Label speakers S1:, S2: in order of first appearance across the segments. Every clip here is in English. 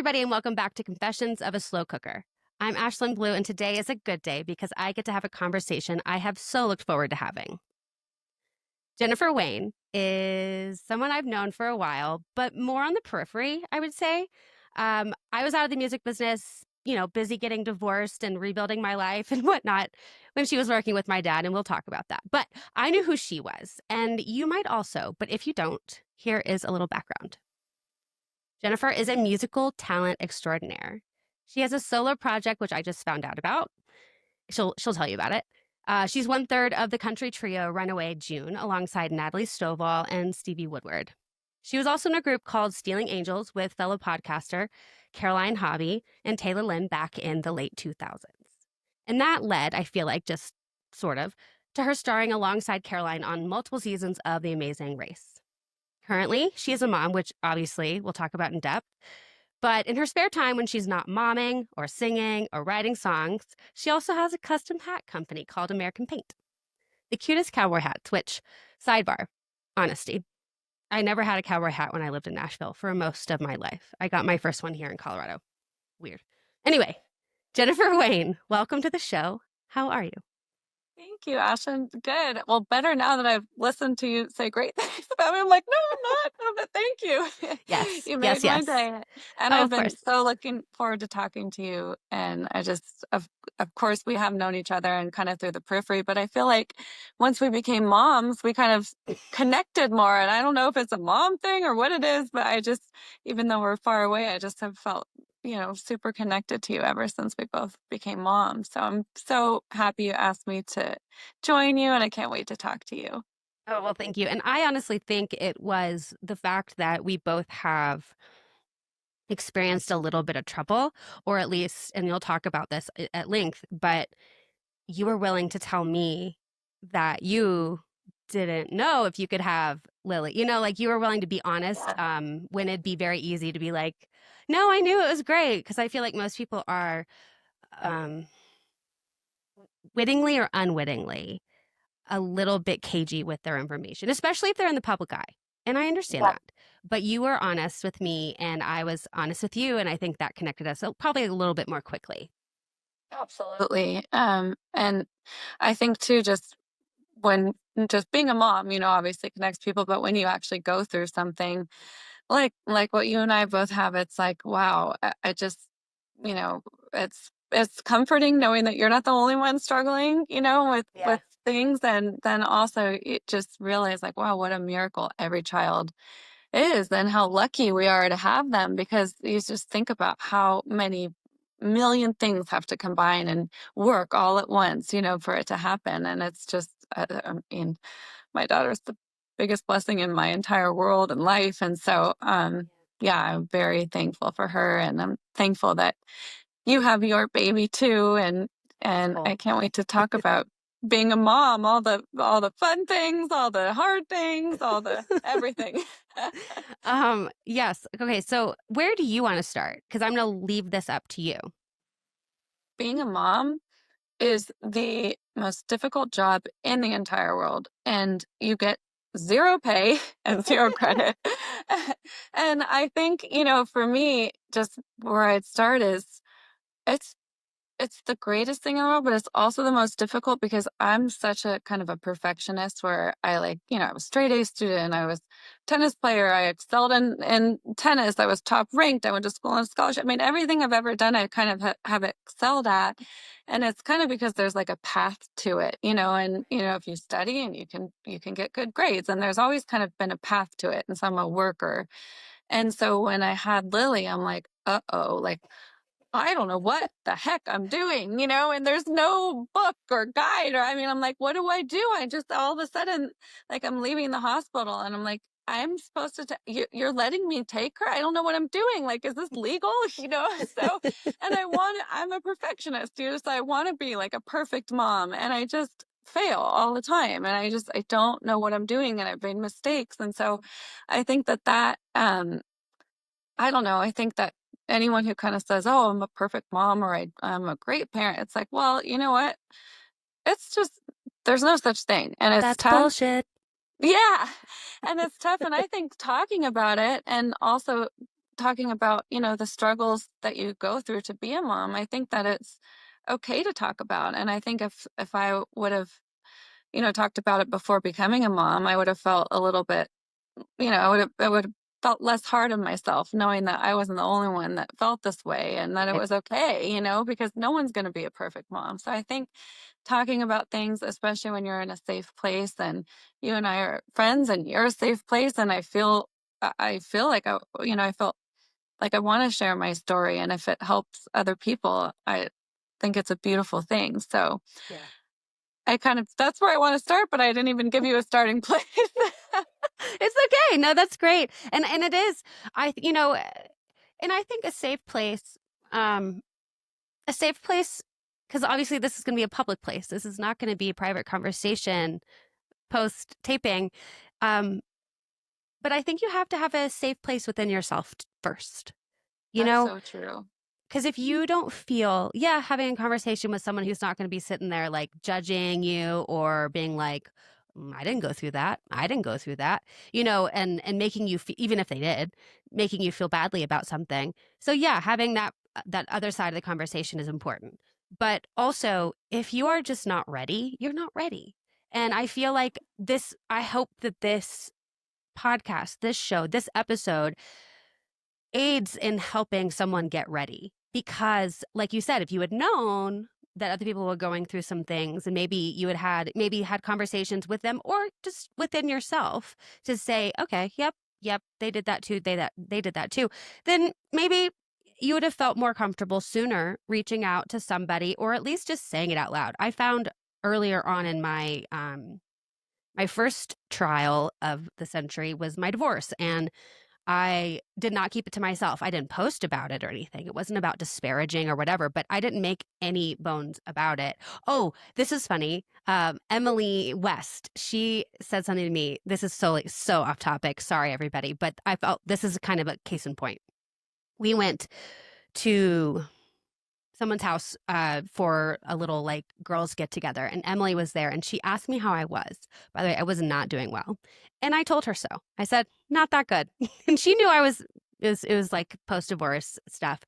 S1: everybody, and welcome back to Confessions of a Slow Cooker. I'm Ashlyne Blue, and today is a good day because I get to have a conversation I have so looked forward to having. Jennifer Wayne is someone I've known for a while, but more on the periphery, I would say. I was out of the music business, busy getting divorced and rebuilding my life and whatnot when she was working with my dad, and we'll talk about that. But I knew who she was, and you might also, but if you don't, here is a little background. Jennifer is a musical talent extraordinaire. She has a solo project, which I just found out about. She'll tell you about it. She's one-third of the country trio Runaway June, alongside Natalie Stovall and Stevie Woodward. She was also in a group called Stealing Angels with fellow podcaster Caroline Hobby and Taylor Lynn back in the late 2000s. And that led, I feel like, just sort of, to her starring alongside Caroline on multiple seasons of The Amazing Race. Currently, she is a mom, which obviously we'll talk about in depth. But in her spare time, when she's not momming or singing or writing songs, she also has a custom hat company called American Paint. The cutest cowboy hats, which, sidebar, honesty, I never had a cowboy hat when I lived in Nashville for most of my life. I got my first one here in Colorado. Weird. Anyway, Jennifer Wayne, welcome to the show. How are you?
S2: Thank you, Ashlyne. Good. Well, better now that I've listened to you say great things about me. I'm like, no, I'm not. No, but thank you.
S1: Yes,
S2: You made
S1: yes,
S2: my
S1: yes.
S2: day. And
S1: Oh,
S2: I've
S1: of
S2: been
S1: course.
S2: so looking forward to talking to you. And of course, we have known each other and kind of through the periphery, but I feel like once we became moms, we kind of connected more. And I don't know if it's a mom thing or what it is, but even though we're far away, I just have felt super connected to you ever since we both became moms. So I'm so happy you asked me to join you, and I can't wait to talk to you.
S1: Oh, well, thank you. And I honestly think it was the fact that we both have experienced a little bit of trouble, or at least, and you'll talk about this at length, but you were willing to tell me that you didn't know if you could have Lily. Like you were willing to be honest when it'd be very easy to be like, no, I knew it was great. Because I feel like most people are um, wittingly or unwittingly a little bit cagey with their information, especially if they're in the public eye. And I understand that. But you were honest with me and I was honest with you. And I think that connected us probably a little bit more quickly.
S2: Absolutely. And I think too, just being a mom, obviously connects people, but when you actually go through something like what you and I both have, it's like, wow, I just, you know, it's comforting knowing that you're not the only one struggling, with
S1: Yeah.
S2: things. And then also it just realize like, wow, what a miracle every child is, and how lucky we are to have them, because you just think about how many million things have to combine and work all at once, for it to happen. And it's just, I mean, my daughter's the biggest blessing in my entire world and life. And so, yeah, I'm very thankful for her, and I'm thankful that you have your baby too. And
S1: Cool.
S2: I can't wait to talk about being a mom, all the fun things, all the hard things, all the everything.
S1: Yes. Okay. So where do you want to start? Because I'm going to leave this up to you.
S2: Being a mom is the most difficult job in the entire world, and you get zero pay and zero credit. And I think, for me, just where I'd start is it's it's the greatest thing in the world, but it's also the most difficult because I'm such a kind of a perfectionist where I was straight A student. I was tennis player. I excelled in tennis. I was top ranked. I went to school on a scholarship. I mean, everything I've ever done, I kind of have excelled at. And it's kind of because there's like a path to it, and, if you study and you can get good grades, and there's always kind of been a path to it. And so I'm a worker. And so when I had Lily, I'm like, uh-oh, like, I don't know what the heck I'm doing, and there's no book or guide, or I mean, I'm like, what do I do? I just all of a sudden, like, I'm leaving the hospital and I'm like, I'm supposed to, you're letting me take her? I don't know what I'm doing. Like, is this legal? So, and I'm a perfectionist, so I want to be like a perfect mom, and I just fail all the time. And I don't know what I'm doing, and I've made mistakes. And so I think I don't know. I think that anyone who kind of says, "Oh, I'm a perfect mom," or I'm a great parent," it's like, well, you know what? It's just there's no such thing, and it's
S1: That's
S2: tough.
S1: bullshit.
S2: Yeah, and it's tough. And I think talking about it, and also talking about, the struggles that you go through to be a mom, I think that it's okay to talk about. And I think if I would have, talked about it before becoming a mom, I would have felt a little bit, I would have felt less hard on myself knowing that I wasn't the only one that felt this way and that it was okay, because no one's going to be a perfect mom. So I think talking about things, especially when you're in a safe place, and you and I are friends and you're a safe place, and I feel like I felt like I want to share my story, and if it helps other people, I think it's a beautiful thing. So
S1: Yeah.
S2: that's where I want to start, but I didn't even give you a starting place.
S1: It's okay. No, that's great. And it is, and I think um, a safe place, because obviously this is going to be a public place. This is not going to be a private conversation post taping. Um, but I think you have to have a safe place within yourself first, you
S2: That's
S1: know,
S2: so true.
S1: because if you don't feel, having a conversation with someone who's not going to be sitting there like judging you or being like, I didn't go through that. I didn't go through that, and making you, even if they did, making you feel badly about something. So yeah, having that other side of the conversation is important. But also, if you are just not ready, you're not ready. And I feel like I hope that this podcast, this show, this episode aids in helping someone get ready. Because, like you said, if you had known that other people were going through some things and maybe you had conversations with them or just within yourself to say, okay, yep, they did that too. They did that too. Then maybe you would have felt more comfortable sooner reaching out to somebody or at least just saying it out loud. I found earlier on in my first trial of the century was my divorce, and I did not keep it to myself. I didn't post about it or anything. It wasn't about disparaging or whatever, but I didn't make any bones about it. Oh, this is funny. Emily West, she said something to me. This is so off topic. Sorry, everybody, but I felt this is kind of a case in point. We went to someone's house for a little like girls get together, and Emily was there, and she asked me how I was. By the way, I was not doing well, and I told her so. I said not that good, and she knew I was. It was like post divorce stuff,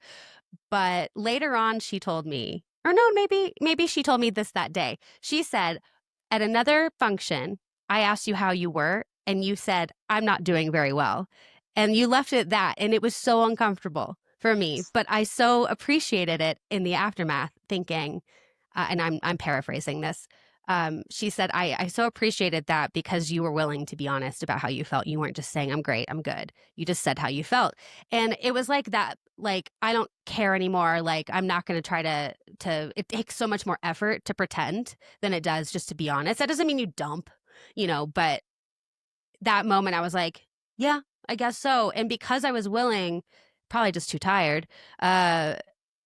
S1: but later on she told me, or no, maybe she told me this that day. She said at another function, I asked you how you were, and you said I'm not doing very well, and you left it at that, and it was so uncomfortable for me, but I so appreciated it in the aftermath, thinking, and I'm paraphrasing this. She said, I so appreciated that because you were willing to be honest about how you felt. You weren't just saying, I'm great, I'm good. You just said how you felt. And it was like that, like, I don't care anymore. Like, I'm not going to try it takes so much more effort to pretend than it does just to be honest. That doesn't mean you dump, but that moment I was like, yeah, I guess so. And because I was willing, probably just too tired, and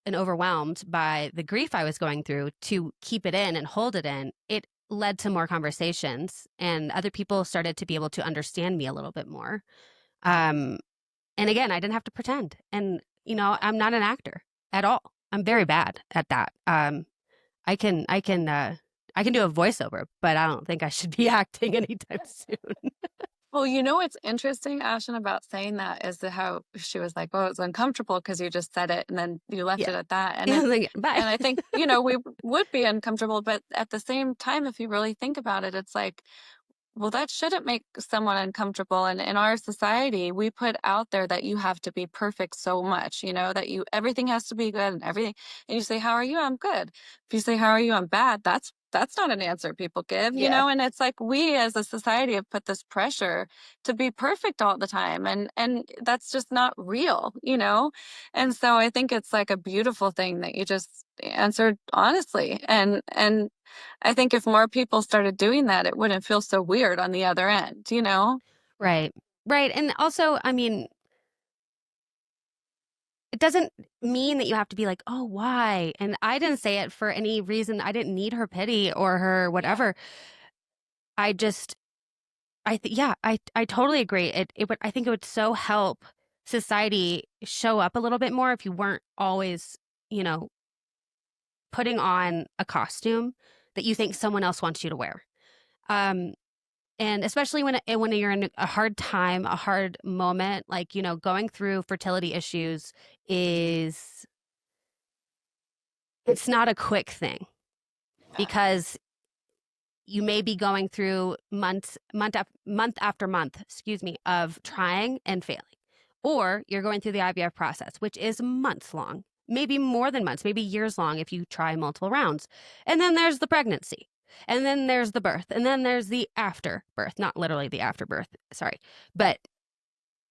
S1: overwhelmed by the grief I was going through to keep it in and hold it in, it led to more conversations and other people started to be able to understand me a little bit more. Um, and again, I didn't have to pretend. And, I'm not an actor at all. I'm very bad at that. I can do a voiceover, but I don't think I should be acting anytime soon.
S2: Well, what's interesting, Ashen, about saying that is how she was like, "Oh, it's uncomfortable because you just said it and then you left
S1: Yeah.
S2: it at that." And
S1: Yeah,
S2: it,
S1: like, bye.
S2: and I think we would be uncomfortable, but at the same time, if you really think about it, it's like, well, that shouldn't make someone uncomfortable. And in our society, we put out there that you have to be perfect so much, that everything has to be good and everything. And you say, "How are you?" "I'm good." If you say, "How are you?" "I'm bad." That's not an answer people give,
S1: Yeah.
S2: and it's like we as a society have put this pressure to be perfect all the time. And that's just not real. And so I think it's like a beautiful thing that you just answered honestly. And I think if more people started doing that, it wouldn't feel so weird on the other end.
S1: Right. Right. And also, I mean, it doesn't mean that you have to be like, oh, why? And I didn't say it for any reason. I didn't need her pity or her
S2: Yeah.
S1: whatever. I just, yeah, I totally agree. It would, I think it would so help society show up a little bit more if you weren't always, you know, putting on a costume that you think someone else wants you to wear. Um, And especially when you're in a hard time, a hard moment, like, going through fertility issues is it's not a quick thing
S2: Yeah.
S1: because you may be going through month after month, excuse me, of trying and failing. Or you're going through the IVF process, which is months long, maybe more than months, maybe years long if you try multiple rounds. And then there's the pregnancy. And then there's the birth. And then there's the afterbirth, not literally the afterbirth, sorry. But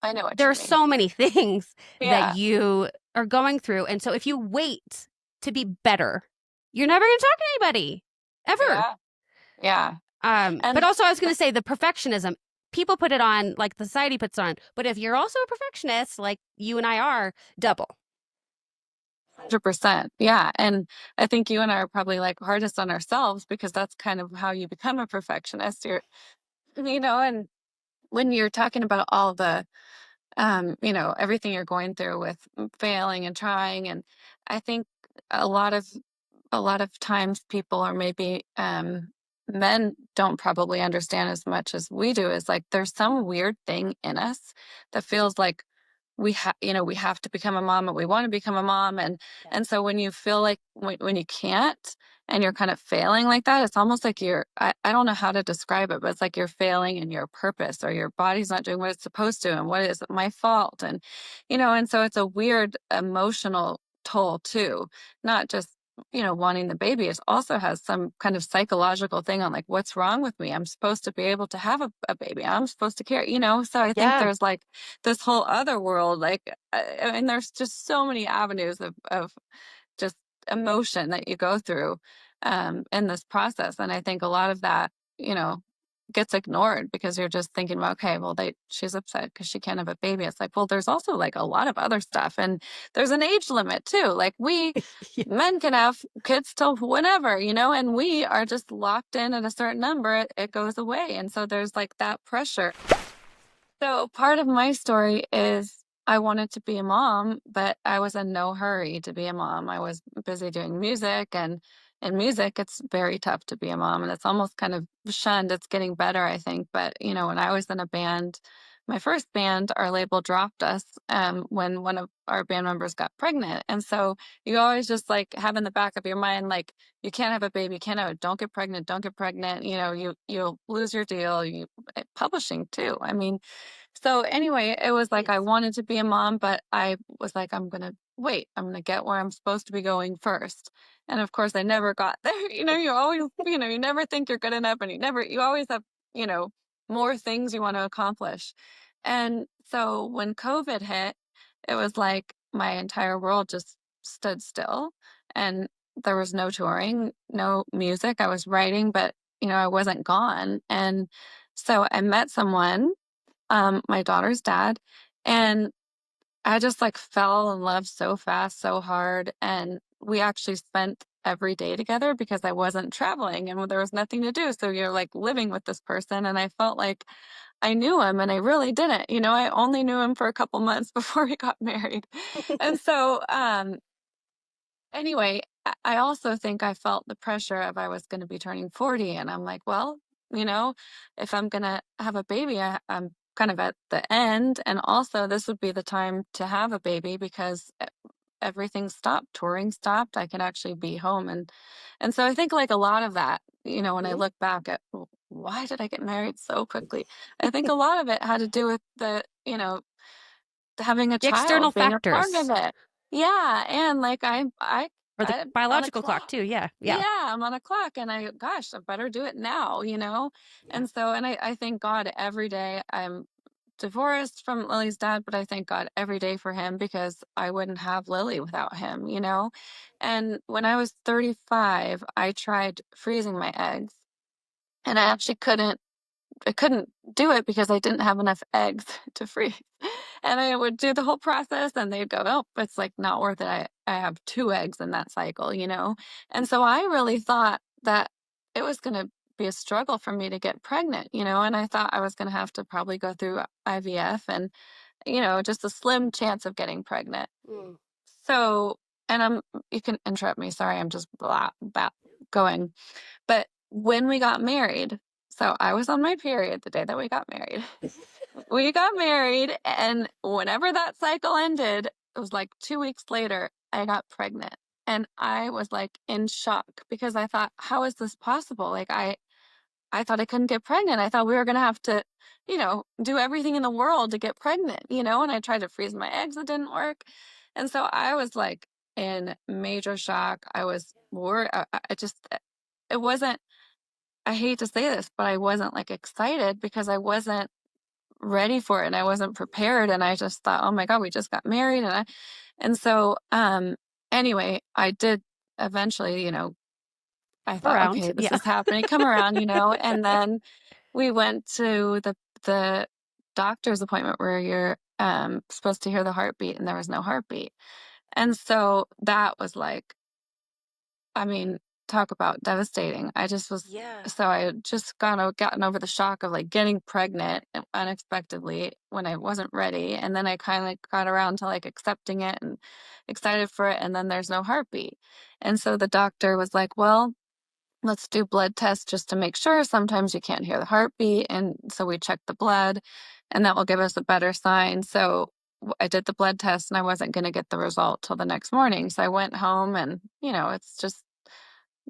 S2: I know what
S1: there
S2: you
S1: are
S2: mean.
S1: so many things that
S2: Yeah.
S1: you are going through. And so if you wait to be better, you're never going to talk to anybody ever.
S2: Yeah. Yeah.
S1: But
S2: And
S1: also, I was going to say the perfectionism. People put it on, like society puts it on. But if you're also a perfectionist, like you and I are, double.
S2: 100%. Yeah. And I think you and I are probably like hardest on ourselves because that's kind of how you become a perfectionist. And when you're talking about all the, everything you're going through with failing and trying, and I think a lot of a lot of times people or maybe men don't probably understand as much as we do is like there's some weird thing in us that feels like we have to become a mom and we want to become a mom, and so when you feel like when you can't and you're kind of failing like that, it's almost like I don't know how to describe it, but it's like you're failing in your purpose or your body's not doing what it's supposed to, and what is my fault, and so it's a weird emotional toll too, not just wanting the baby. It also has some kind of psychological thing on like, what's wrong with me? I'm supposed to be able to have a baby. I'm supposed to care. So I think
S1: Yeah.
S2: there's like this whole other world. Like, I mean, there's just so many avenues of just emotion that you go through in this process. And I think a lot of that, you know, gets ignored because you're just thinking, well, okay, well, she's upset because she can't have a baby. It's like, well, there's also like a lot of other stuff. And there's an age limit too. Like
S1: Yeah.
S2: men can have kids till whenever, and we are just locked in at a certain number, it goes away. And so there's like that pressure. So part of my story is I wanted to be a mom, but I was in no hurry to be a mom. I was busy doing music, and in music it's very tough to be a mom, and it's almost kind of shunned. It's getting better, I think. But when I was in a band, my first band, our label dropped us when one of our band members got pregnant. And so you always just like have in the back of your mind, like, you can't have a baby, you can't have it, don't get pregnant, don't get pregnant, you'll lose your deal. Publishing too. I mean, so anyway, it was like I
S1: Yes.
S2: wanted to be a mom, but I was like, I'm gonna wait. I'm gonna get where I'm supposed to be going first. And of course, I never got there. You always, you never think you're good enough, and you always have, you know, more things you want to accomplish. And so when COVID hit, it was like my entire world just stood still, and there was no touring, no music. I was writing, but I wasn't gone. And so I met someone, my daughter's dad, and I just like fell in love so fast, so hard. And we actually spent every day together because I wasn't traveling and there was nothing to do. So you're like living with this person. And I felt like I knew him, and I really didn't. I only knew him for a couple months before we got married. And so, anyway, I also think I felt the pressure of I was going to be turning 40. And I'm like, well, you know, if I'm going to have a baby, I'm kind of at the end. And also, this would be the time to have a baby because everything stopped. Touring stopped. I could actually be home. And so I think like a lot of that, when I
S1: Mhm.
S2: look back at, "Well, why did I get married so quickly?" I think a lot of it had to do with having a
S1: The external
S2: child, being a part of
S1: factors
S2: it. Yeah, and like
S1: or the
S2: I'm on a
S1: biological clock
S2: clock.
S1: too. Yeah. Yeah.
S2: Yeah, I'm on a clock, and gosh, I better do it now.
S1: Yeah.
S2: And so, and I thank God every day. I'm divorced from Lily's dad, but I thank God every day for him because I wouldn't have Lily without him. And when I was 35, I tried freezing my eggs, and I couldn't do it because I didn't have enough eggs to freeze. And I would do the whole process and they'd go, "Oh, it's like not worth it. I have two eggs in that cycle." And so I really thought that it was going to be a struggle for me to get pregnant, and I thought I was going to have to probably go through IVF and, just a slim chance of getting pregnant.
S1: Mm.
S2: So, and you can interrupt me. Sorry, I'm just going. But when we got married, So I was on my period the day that we got married. We got married, and whenever that cycle ended, it was like 2 weeks later, I got pregnant. And I was like in shock because I thought, how is this possible? Like I thought I couldn't get pregnant. I thought we were gonna have to, do everything in the world to get pregnant, and I tried to freeze my eggs, it didn't work. And so I was like in major shock. I was worried. I just it wasn't I hate to say this, but I wasn't like excited because I wasn't ready for it and I wasn't prepared, and I just thought, "Oh my god, we just got married." And so anyway, I did eventually, I thought,
S1: Around.
S2: "Okay, this
S1: Yeah.
S2: is happening. Come around," and then we went to the doctor's appointment where you're supposed to hear the heartbeat, and there was no heartbeat. And so that was like, I mean, talk about devastating. I just was
S1: Yeah.
S2: so I had just gotten over the shock of like getting pregnant unexpectedly when I wasn't ready. And then I kind of got around to like accepting it and excited for it. And then there's no heartbeat. And so the doctor was like, well, let's do blood tests just to make sure. Sometimes you can't hear the heartbeat. And so we checked the blood, and that will give us a better sign. So I did the blood test, and I wasn't going to get the result till the next morning. So I went home, and, it's just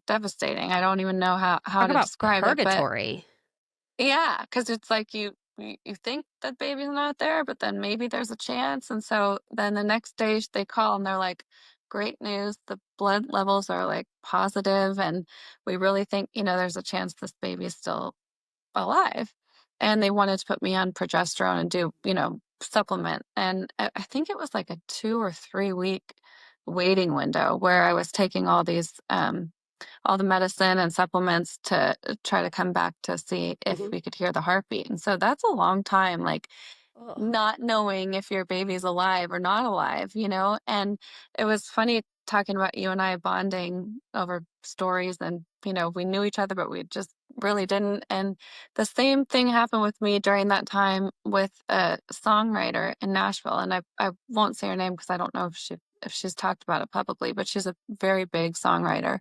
S2: devastating. I don't even know how
S1: Talk
S2: to
S1: about
S2: describe it, but
S1: purgatory.
S2: yeah, because it's like you think that baby's not there, but then maybe there's a chance. And so then the next day they call and they're like, "Great news, the blood levels are like positive, and we really think, there's a chance this baby is still alive." And they wanted to put me on progesterone and do, supplement. And I think it was like a 2 or 3 week waiting window where I was taking all the medicine and supplements to try to come back to see if
S1: Mhm.
S2: we could hear the heartbeat. And so that's a long time, like
S1: Ugh.
S2: not knowing if your baby's alive or not alive. And it was funny talking about you and I bonding over stories, and, we knew each other, but we just really didn't. And the same thing happened with me during that time with a songwriter in Nashville. And I won't say her name because I don't know if she's talked about it publicly, but she's a very big songwriter.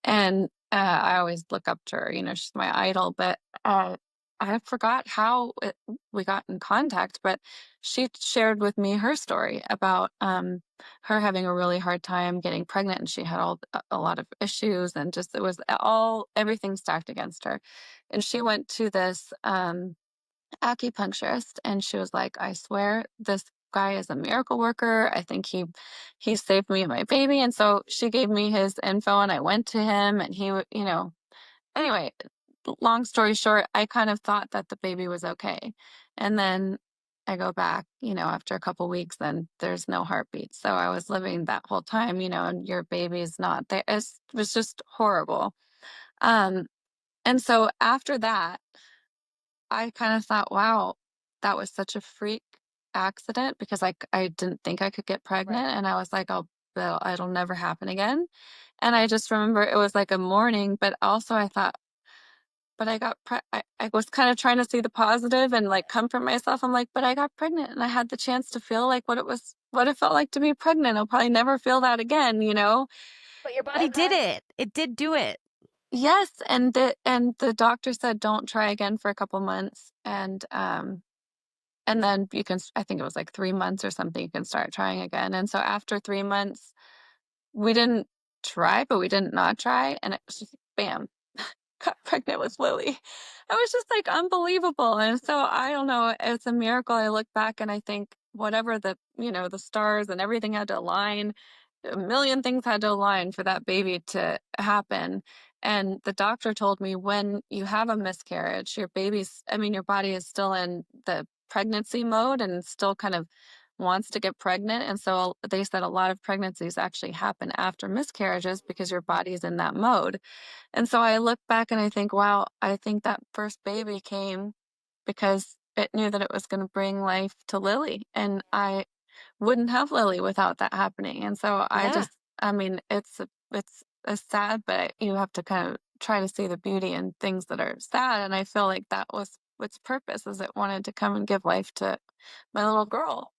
S2: And, I always look up to her, she's my idol, but, I forgot how we got in contact, but she shared with me her story about, her having a really hard time getting pregnant, and she had a lot of issues, and just it was everything stacked against her. And she went to this, acupuncturist, and she was like, "I swear this guy is a miracle worker. I think he saved me and my baby." And so she gave me his info, and I went to him, and anyway, long story short, I kind of thought that the baby was okay. And then I go back, after a couple weeks, and there's no heartbeat. So I was living that whole time, and your baby's not there. It was just horrible. Um, and so after that, I kind of thought, wow, that was such a freak accident because I didn't think I could get pregnant.
S1: Right.
S2: And I was like, it'll never happen again. And I just remember it was like a morning, but also I thought, but I was kind of trying to see the positive and like comfort myself. I'm like, but I got pregnant and I had the chance to feel like what it felt like to be pregnant. I'll probably never feel that again.
S1: But your body
S2: And
S1: did
S2: then
S1: it. It did do it.
S2: yes, and the doctor said don't try again for a couple months, and then I think it was like 3 months or something, you can start trying again. And so after 3 months, we didn't try, but we didn't not try, and it was just bam, got pregnant with Lily. It was just like unbelievable. And so I don't know, it's a miracle. I look back and I think whatever the stars and everything had to align, a million things had to align for that baby to happen. And the doctor told me when you have a miscarriage, your body is still in the pregnancy mode and still kind of wants to get pregnant. And so they said a lot of pregnancies actually happen after miscarriages because your body is in that mode. And so I look back and I think, wow, I think that first baby came because it knew that it was going to bring life to Lily. And I wouldn't have Lily without that happening. And so
S1: Yeah.
S2: I mean, it's sad, but you have to kind of try to see the beauty in things that are sad. And I feel like that was its purpose, is it wanted to come and give life to my little girl.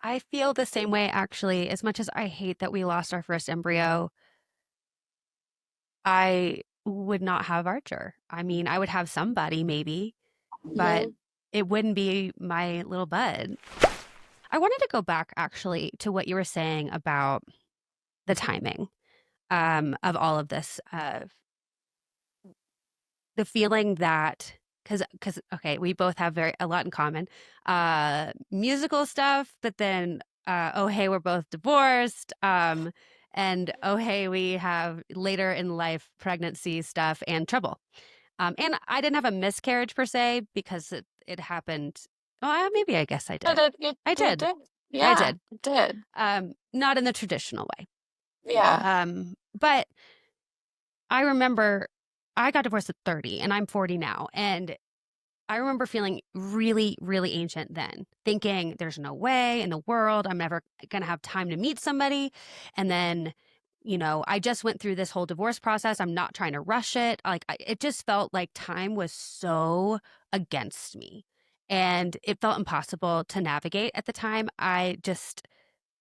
S1: I feel the same way, actually. As much as I hate that we lost our first embryo, I would not have Archer. I mean, I would have somebody maybe, but
S2: Mhm.
S1: it wouldn't be my little bud. I wanted to go back actually to what you were saying about the timing of all of this, the feeling that because okay, we both have very a lot in common, musical stuff, but then oh hey, we're both divorced, and oh hey, we have later in life pregnancy stuff and trouble. And I didn't have a miscarriage per se because it happened. Oh, maybe I guess I
S2: But
S1: did. I
S2: it
S1: did.
S2: did.
S1: I
S2: Yeah,
S1: did.
S2: it did.
S1: Not in the traditional way.
S2: Yeah.
S1: But I remember I got divorced at 30 and I'm 40 now. And I remember feeling really, really ancient then, thinking there's no way in the world I'm ever going to have time to meet somebody. And then, I just went through this whole divorce process. I'm not trying to rush it. Like, it just felt like time was so against me. And it felt impossible to navigate at the time. I just,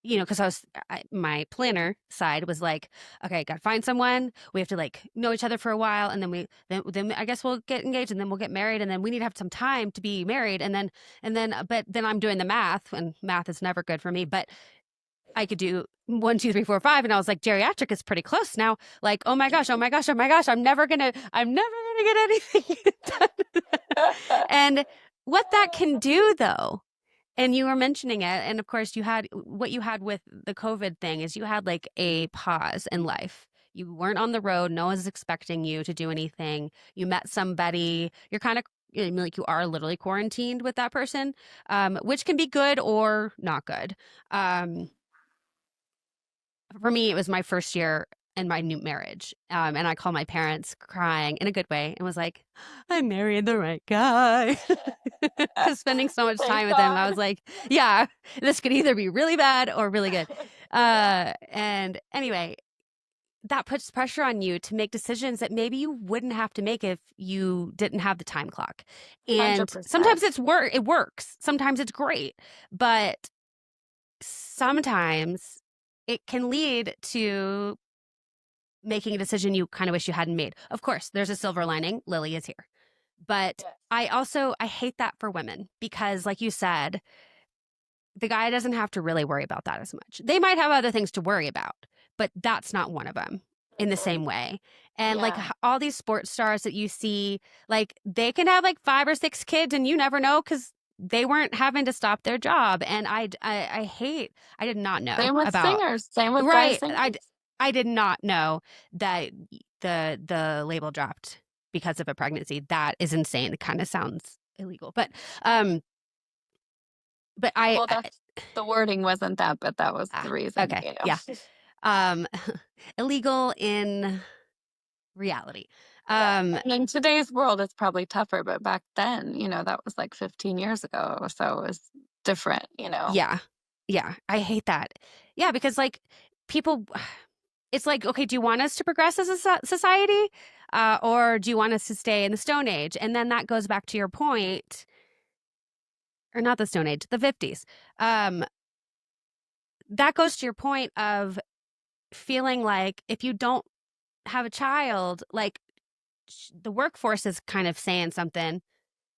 S1: because my planner side was like, okay, got to find someone. We have to like know each other for a while, and then I guess we'll get engaged, and then we'll get married, and then we need to have some time to be married, but then I'm doing the math, and math is never good for me, but I could do 1, 2, 3, 4, 5, and I was like, geriatric is pretty close now. Like, oh my gosh, oh my gosh, oh my gosh, I'm never gonna get anything done. And what that can do, though, and you were mentioning it, and of course, what you had with the COVID thing is you had like a pause in life. You weren't on the road. No one's expecting you to do anything. You met somebody. You're kind of like you are literally quarantined with that person, which can be good or not good. Um, for me, it was my first year in my new marriage. And I called my parents crying in a good way and was like, I married the right guy. Because spending so much
S2: Thank
S1: time with him, I
S2: God.
S1: was like, yeah, this could either be really bad or really good. And anyway, that puts pressure on you to make decisions that maybe you wouldn't have to make if you didn't have the time clock. And sometimes
S2: 100%.
S1: it works. Sometimes it's great. But sometimes it can lead to making a decision you kind of wish you hadn't made. Of course, there's a silver lining. Lily is here. But
S2: Yes.
S1: I hate that for women because like you said, the guy doesn't have to really worry about that as much. They might have other things to worry about, but that's not one of them in the same way. And like
S2: Yeah.
S1: all these sports stars that you see, like they can have like 5 or 6 kids and you never know because they weren't having to stop their job. And I hate, I did not know
S2: Same with
S1: about,
S2: singers. Same with guy
S1: right.
S2: singers.
S1: I did not know that the label dropped because of a pregnancy. That is insane. It kind of sounds illegal, um, but
S2: Well, that's the wording wasn't that, but that was the reason,
S1: okay,
S2: you know.
S1: yeah, um, illegal in reality.
S2: Yeah.
S1: Um,
S2: And in today's world, it's probably tougher, but back then, that was like 15 years ago, so it was different.
S1: yeah, yeah, I hate that. Yeah, because like people, it's like, okay, do you want us to progress as a society, or do you want us to stay in the Stone Age? And then that goes back to your point, or not the Stone Age, the 50s. Um, that goes to your point of feeling like if you don't have a child, like the workforce is kind of saying something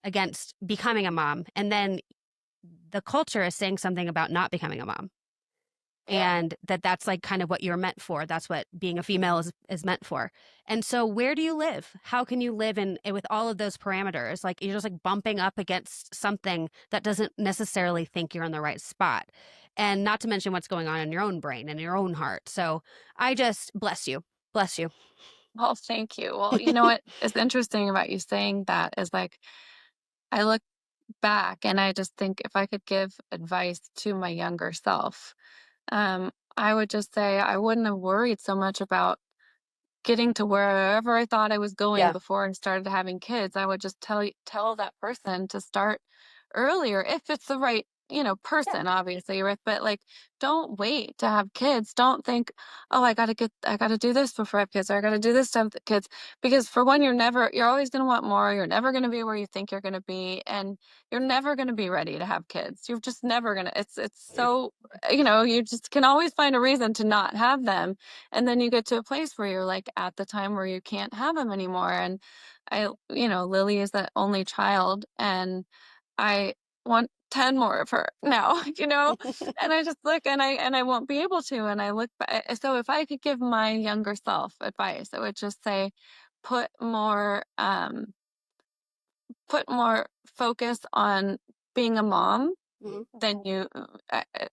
S1: against becoming a mom. And then the culture is saying something about not becoming a mom.
S2: Yeah.
S1: And that's like kind of what you're meant for. That's what being a female is meant for. And so where do you live? How can you live in with all of those parameters? Like you're just like bumping up against something that doesn't necessarily think you're in the right spot. And not to mention what's going on in your own brain and your own heart. So I just bless you. Bless you.
S2: Well, thank you. Well, you know what is interesting about you saying that is like I look back and I just think if I could give advice to my younger self, I would just say I wouldn't have worried so much about getting to wherever I thought I was going
S1: Yeah.
S2: before I started having kids. I would just tell that person to start earlier if it's the right
S1: Yeah.
S2: person obviously you're with, but like don't wait to have kids. Don't think, "Oh, I got to do this before I have kids, or I got to do this to have the kids." Because for one, you're always going to want more. You're never going to be where you think you're going to be, and you're never going to be ready to have kids. You're just never going to. It's so, you just can always find a reason to not have them. And then you get to a place where you're like at the time where you can't have them anymore. And Lily is the only child, and I want 10 more of her now, and I just look, and I won't be able to. And I look back. So if I could give my younger self advice, I would just say put more um put more focus on being a mom
S1: Mhm.
S2: than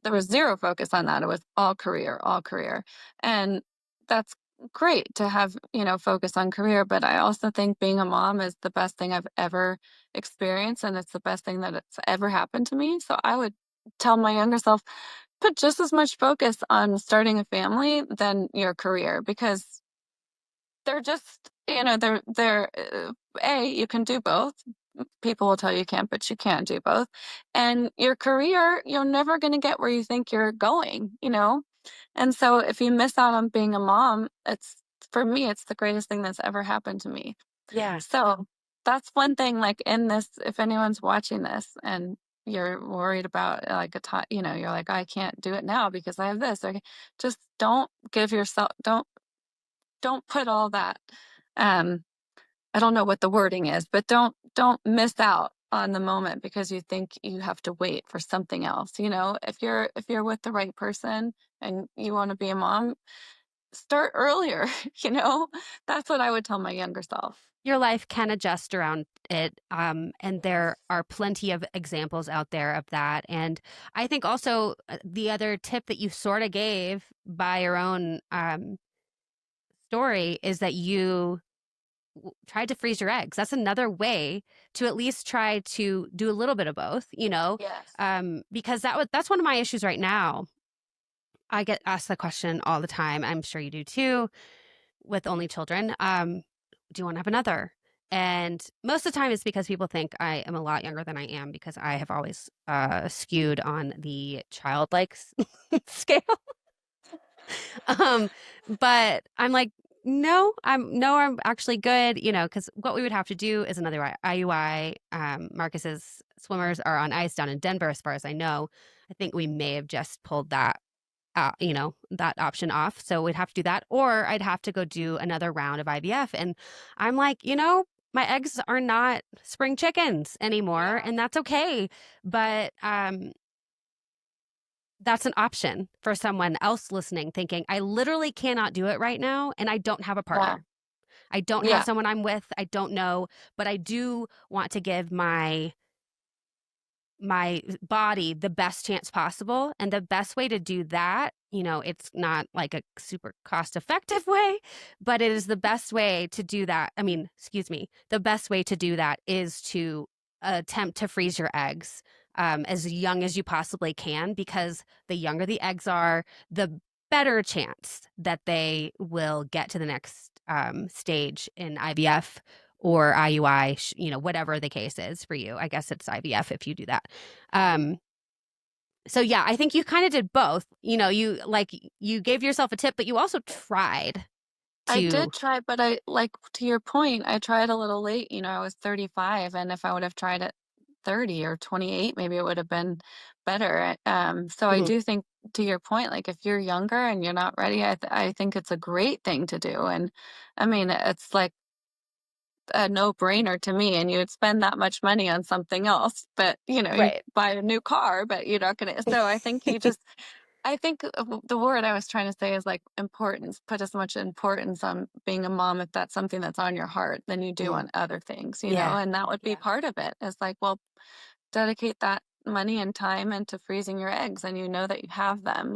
S2: there was zero focus on that. It was all career. And that's great to have, focus on career. But I also think being a mom is the best thing I've ever experienced. And it's the best thing that it's ever happened to me. So I would tell my younger self, put just as much focus on starting a family than your career, because they're just, you can do both. People will tell you can't, but you can do both. And your career, you're never going to get where you think you're going. And so if you miss out on being a mom, for me, it's the greatest thing that's ever happened to me.
S1: Yeah.
S2: So that's one thing, like in this, if anyone's watching this and you're worried about like a time, you're like, I can't do it now because I have this. Okay. Just don't put all that, um I don't know what the wording is, but don't miss out on the moment because you think you have to wait for something else. If you're with the right person and you want to be a mom, start earlier. you know that's what I would tell my younger self.
S1: Your life can adjust around it. And there are plenty of examples out there of that. And I think also the other tip that you sort of gave by your own story is that you tried to freeze your eggs. That's another way to at least try to do a little bit of both,
S2: Yes.
S1: because that's one of my issues right now. I get asked the question all the time. I'm sure you do too, with only children. Do you want to have another? And most of the time, it's because people think I am a lot younger than I am because I have always skewed on the childlike scale. um, but I'm like, no, I'm actually good, because what we would have to do is another IUI. Marcus's swimmers are on ice down in Denver, as far as I know. I think we may have just pulled that option off. So we'd have to do that, or I'd have to go do another round of IVF. And I'm like, my eggs are not spring chickens anymore,
S2: Yeah.
S1: and that's okay. But that's an option for someone else listening, thinking, I literally cannot do it right now, and I don't have a
S2: Yeah.
S1: partner. I don't have
S2: Yeah.
S1: someone I'm with. I don't know, but I do want to give my body the best chance possible. And the best way to do that, it's not like a super cost effective way, but it is the best way to do that. I mean, excuse me, the best way to do that is to attempt to freeze your eggs as young as you possibly can, because the younger the eggs are, the better chance that they will get to the next stage in IVF or IUI, whatever the case is for you. I guess it's IVF if you do that. Um, so yeah, I think you kind of did both. You gave yourself a tip, but you also tried
S2: I
S1: to.
S2: did try, but I like to your point, I tried a little late. I was 35, and if I would have tried at 30 or 28, maybe it would have been better. So I
S1: Mhm.
S2: do think, to your point, like if you're younger and you're not ready, I think it's a great thing to do. And I mean, it's like a no-brainer to me, and you would spend that much money on something else, but you
S1: Right.
S2: buy a new car, but you're not gonna. So I think the word I was trying to say is like importance. Put as much importance on being a mom, if that's something that's on your heart, than you do
S1: Mhm.
S2: on other things.
S1: Yeah.
S2: And that would be part of it. It's like, well, dedicate that money and time into freezing your eggs, and you know that you have them.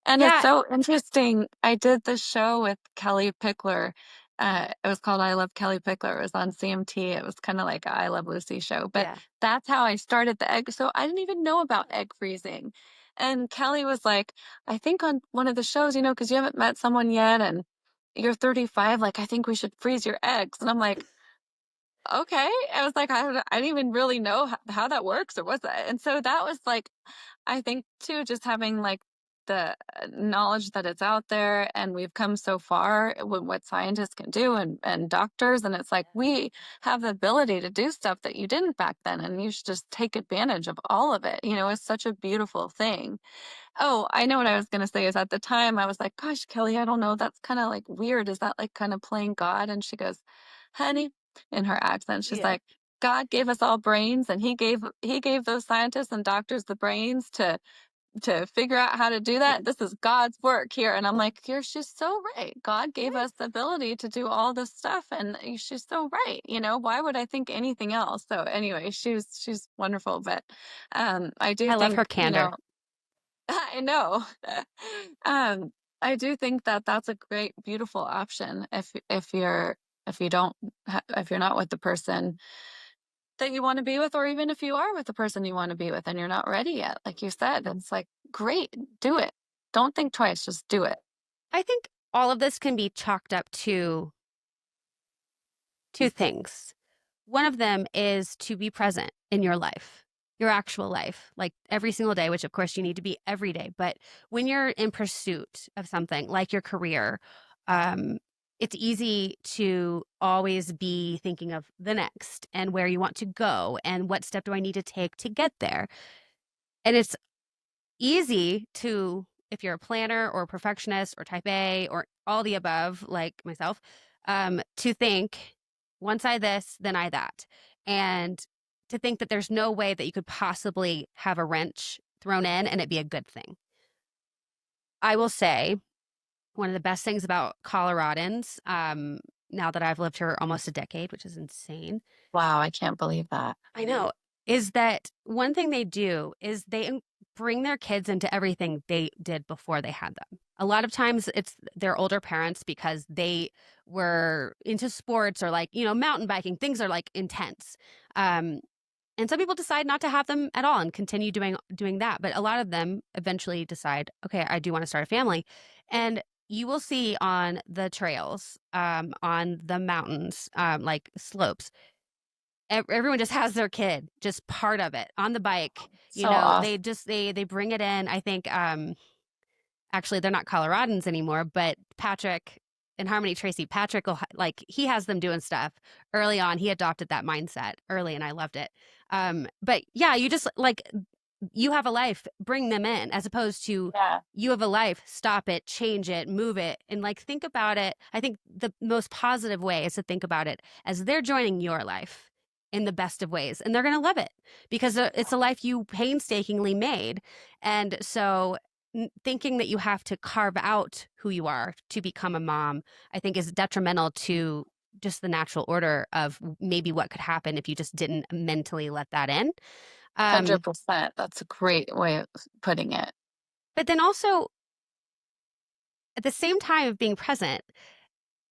S2: And it's
S1: Yeah.
S2: so interesting. I did this show with Kelly Pickler. It was called I Love Kelly Pickler. It was on CMT. It was kind of like a I Love Lucy show. But
S1: Yeah.
S2: that's how I started the egg. So I didn't even know about egg freezing. And Kelly was like, I think on one of the shows, because you haven't met someone yet and you're 35, like, I think we should freeze your eggs. And I'm like, okay. I was like, I didn't even really know how that works or what's that. And so that was like, I think too, just having like the knowledge that it's out there and we've come so far with what scientists can do and doctors. And it's like, we have the ability to do stuff that you didn't back then. And you should just take advantage of all of it. You know, it's such a beautiful thing. Oh, I know what I was gonna say is at the time I was like, "Gosh, Kelly, I don't know, that's kinda, like, weird. Is that, like, kinda playing God?" And she goes, "Honey," in her accent, she's
S1: Yeah.
S2: like, "God gave us all brains, and he gave those scientists and doctors the brains to figure out how to do that. This is God's work here." And I'm like, she's so right. God gave
S1: Yeah.
S2: us the ability to do all this stuff, and she's so right. You know, why would I think anything else? So anyway, she's wonderful, but I do
S1: I love
S2: think,
S1: her candor.
S2: I know. Um, I do think that that's a great, beautiful option if you don't if you're not with the person that you want to be with, or even if you are with the person you want to be with and you're not ready yet, like you said, it's like great, do it. Don't think twice, just do it.
S1: I think all of this can be chalked up to two things. One of them is to be present in your life, your actual life, like every single day, which of course you need to be every day. But when you're in pursuit of something like your career, um, it's easy to always be thinking of the next and where you want to go and what step do I need to take to get there. And it's easy to, if you're a planner or a perfectionist or type A or all the above, like myself, to think once I this, then I that. And to think that there's no way that you could possibly have a wrench thrown in and it be a good thing. I will say one of the best things about Coloradans, now that I've lived here almost a decade, which is insane,
S2: Wow, I can't believe that.
S1: I know, is that one thing they do is bring their kids into everything they did before they had them. A lot of times it's their older parents because they were into sports or like, mountain biking. Things are like intense. Um, and some people decide not to have them at all and continue doing that. But a lot of them eventually decide, okay, I do want to start a family. And you will see on the trails, on the mountains, like slopes, everyone just has their kid, just part of it on the bike.
S2: So awesome.
S1: They bring it in. I think actually they're not Coloradans anymore, but Patrick and Harmony Tracy, Patrick will like he has them doing stuff early on. He adopted that mindset early, and I loved it. But yeah, you just like you have a life, bring them in, as opposed to
S2: Yeah.
S1: you have a life, stop it, change it, move it, and like think about it. I think the most positive way is to think about it as they're joining your life in the best of ways, and they're going to love it because it's a life you painstakingly made. And so thinking that you have to carve out who you are to become a mom, I think is detrimental to just the natural order of maybe what could happen if you just didn't mentally let that in. Um,
S2: 100%. That's a great way of putting it.
S1: but then also at the same time of being present,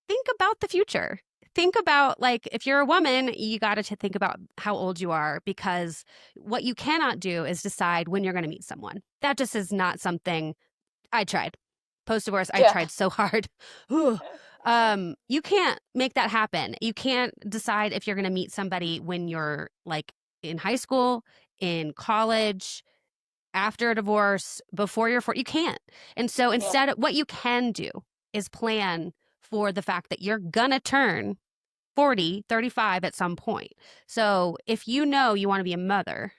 S1: think about the future. Think about like if you're a woman, you got to think about how old you are because what you cannot do is decide when you're going to meet someone. That just is not something I tried. Post divorce, I
S2: Yeah.
S1: tried so hard. Ooh. You can't make that happen. You can't decide if you're going to meet somebody when you're like in high school, in college, after a divorce, before you're 40. You can't. And so
S2: Yeah.
S1: instead, what you can do is plan for the fact that you're going to turn 40, 35 at some point. So if you know you want to be a mother,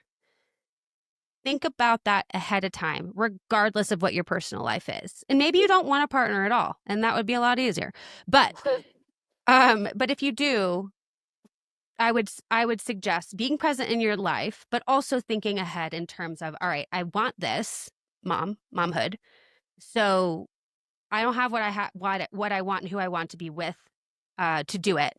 S1: think about that ahead of time, regardless of what your personal life is. And maybe you don't want a partner at all, and that would be a lot easier. But if you do, I would suggest being present in your life, but also thinking ahead in terms of, all right, I want this, momhood. So I don't have what I want and who I want to be with to do it.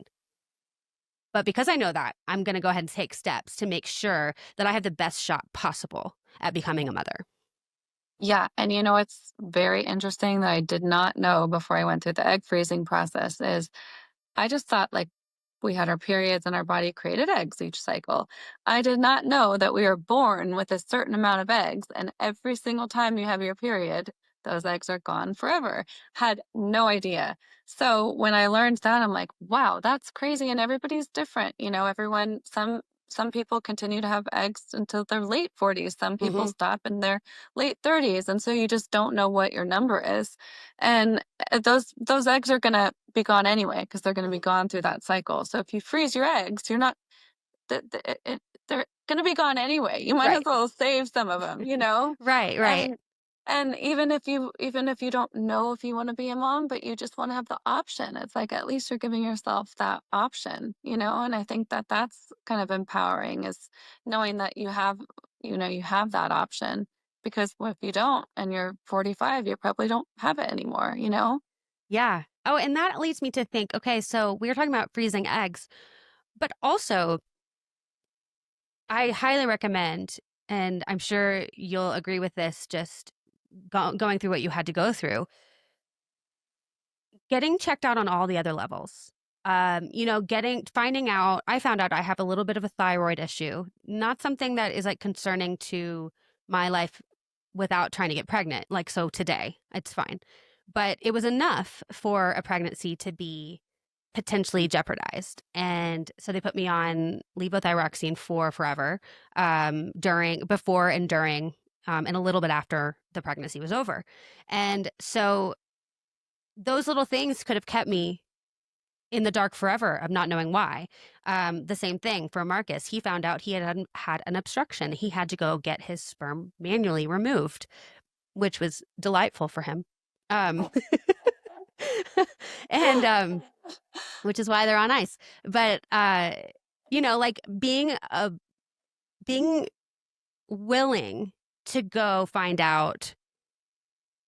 S1: But because I know that, I'm going to go ahead and take steps to make sure that I have the best shot possible at becoming a mother.
S2: Yeah, and you know what's very interesting that I did not know before I went through the egg freezing process is I just thought like we had our periods and our body created eggs each cycle. I did not know that we were born with a certain amount of eggs, and every single time you have your period, those eggs are gone forever. Had no idea. So when I learned that, I'm like, wow, that's crazy. And everybody's different. Everyone, some people continue to have eggs until their late 40s. Some people
S1: Hmm.
S2: stop in their late 30s. And so you just don't know what your number is. And those eggs are gonna be gone anyway, because they're gonna be gone through that cycle. So if you freeze your eggs, you're not they're gonna be gone anyway. You might as
S1: Right.
S2: well save some of them,
S1: Right. Right.
S2: and even if you don't know if you want to be a mom, but you just want to have the option, it's like at least you're giving yourself that option. And I think that that's kind of empowering, is knowing that you have that option, because if you don't and you're 45, you probably don't have it anymore.
S1: Yeah. Oh, and that leads me to think, okay, so we were talking about freezing eggs, but also I highly recommend, and I'm sure you'll agree with this, just going through what you had to go through, getting checked out on all the other levels. I found out I have a little bit of a thyroid issue, not something that is like concerning to my life without trying to get pregnant. Like, so today, it's fine. But it was enough for a pregnancy to be potentially jeopardized. And so they put me on levothyroxine for forever, before and during, and a little bit after the pregnancy was over. And so those little things could have kept me in the dark forever of not knowing why. The same thing for Marcus. He found out he had an obstruction. He had to go get his sperm manually removed, which was delightful for him. Um, and which is why they're on ice. But like being willing to go find out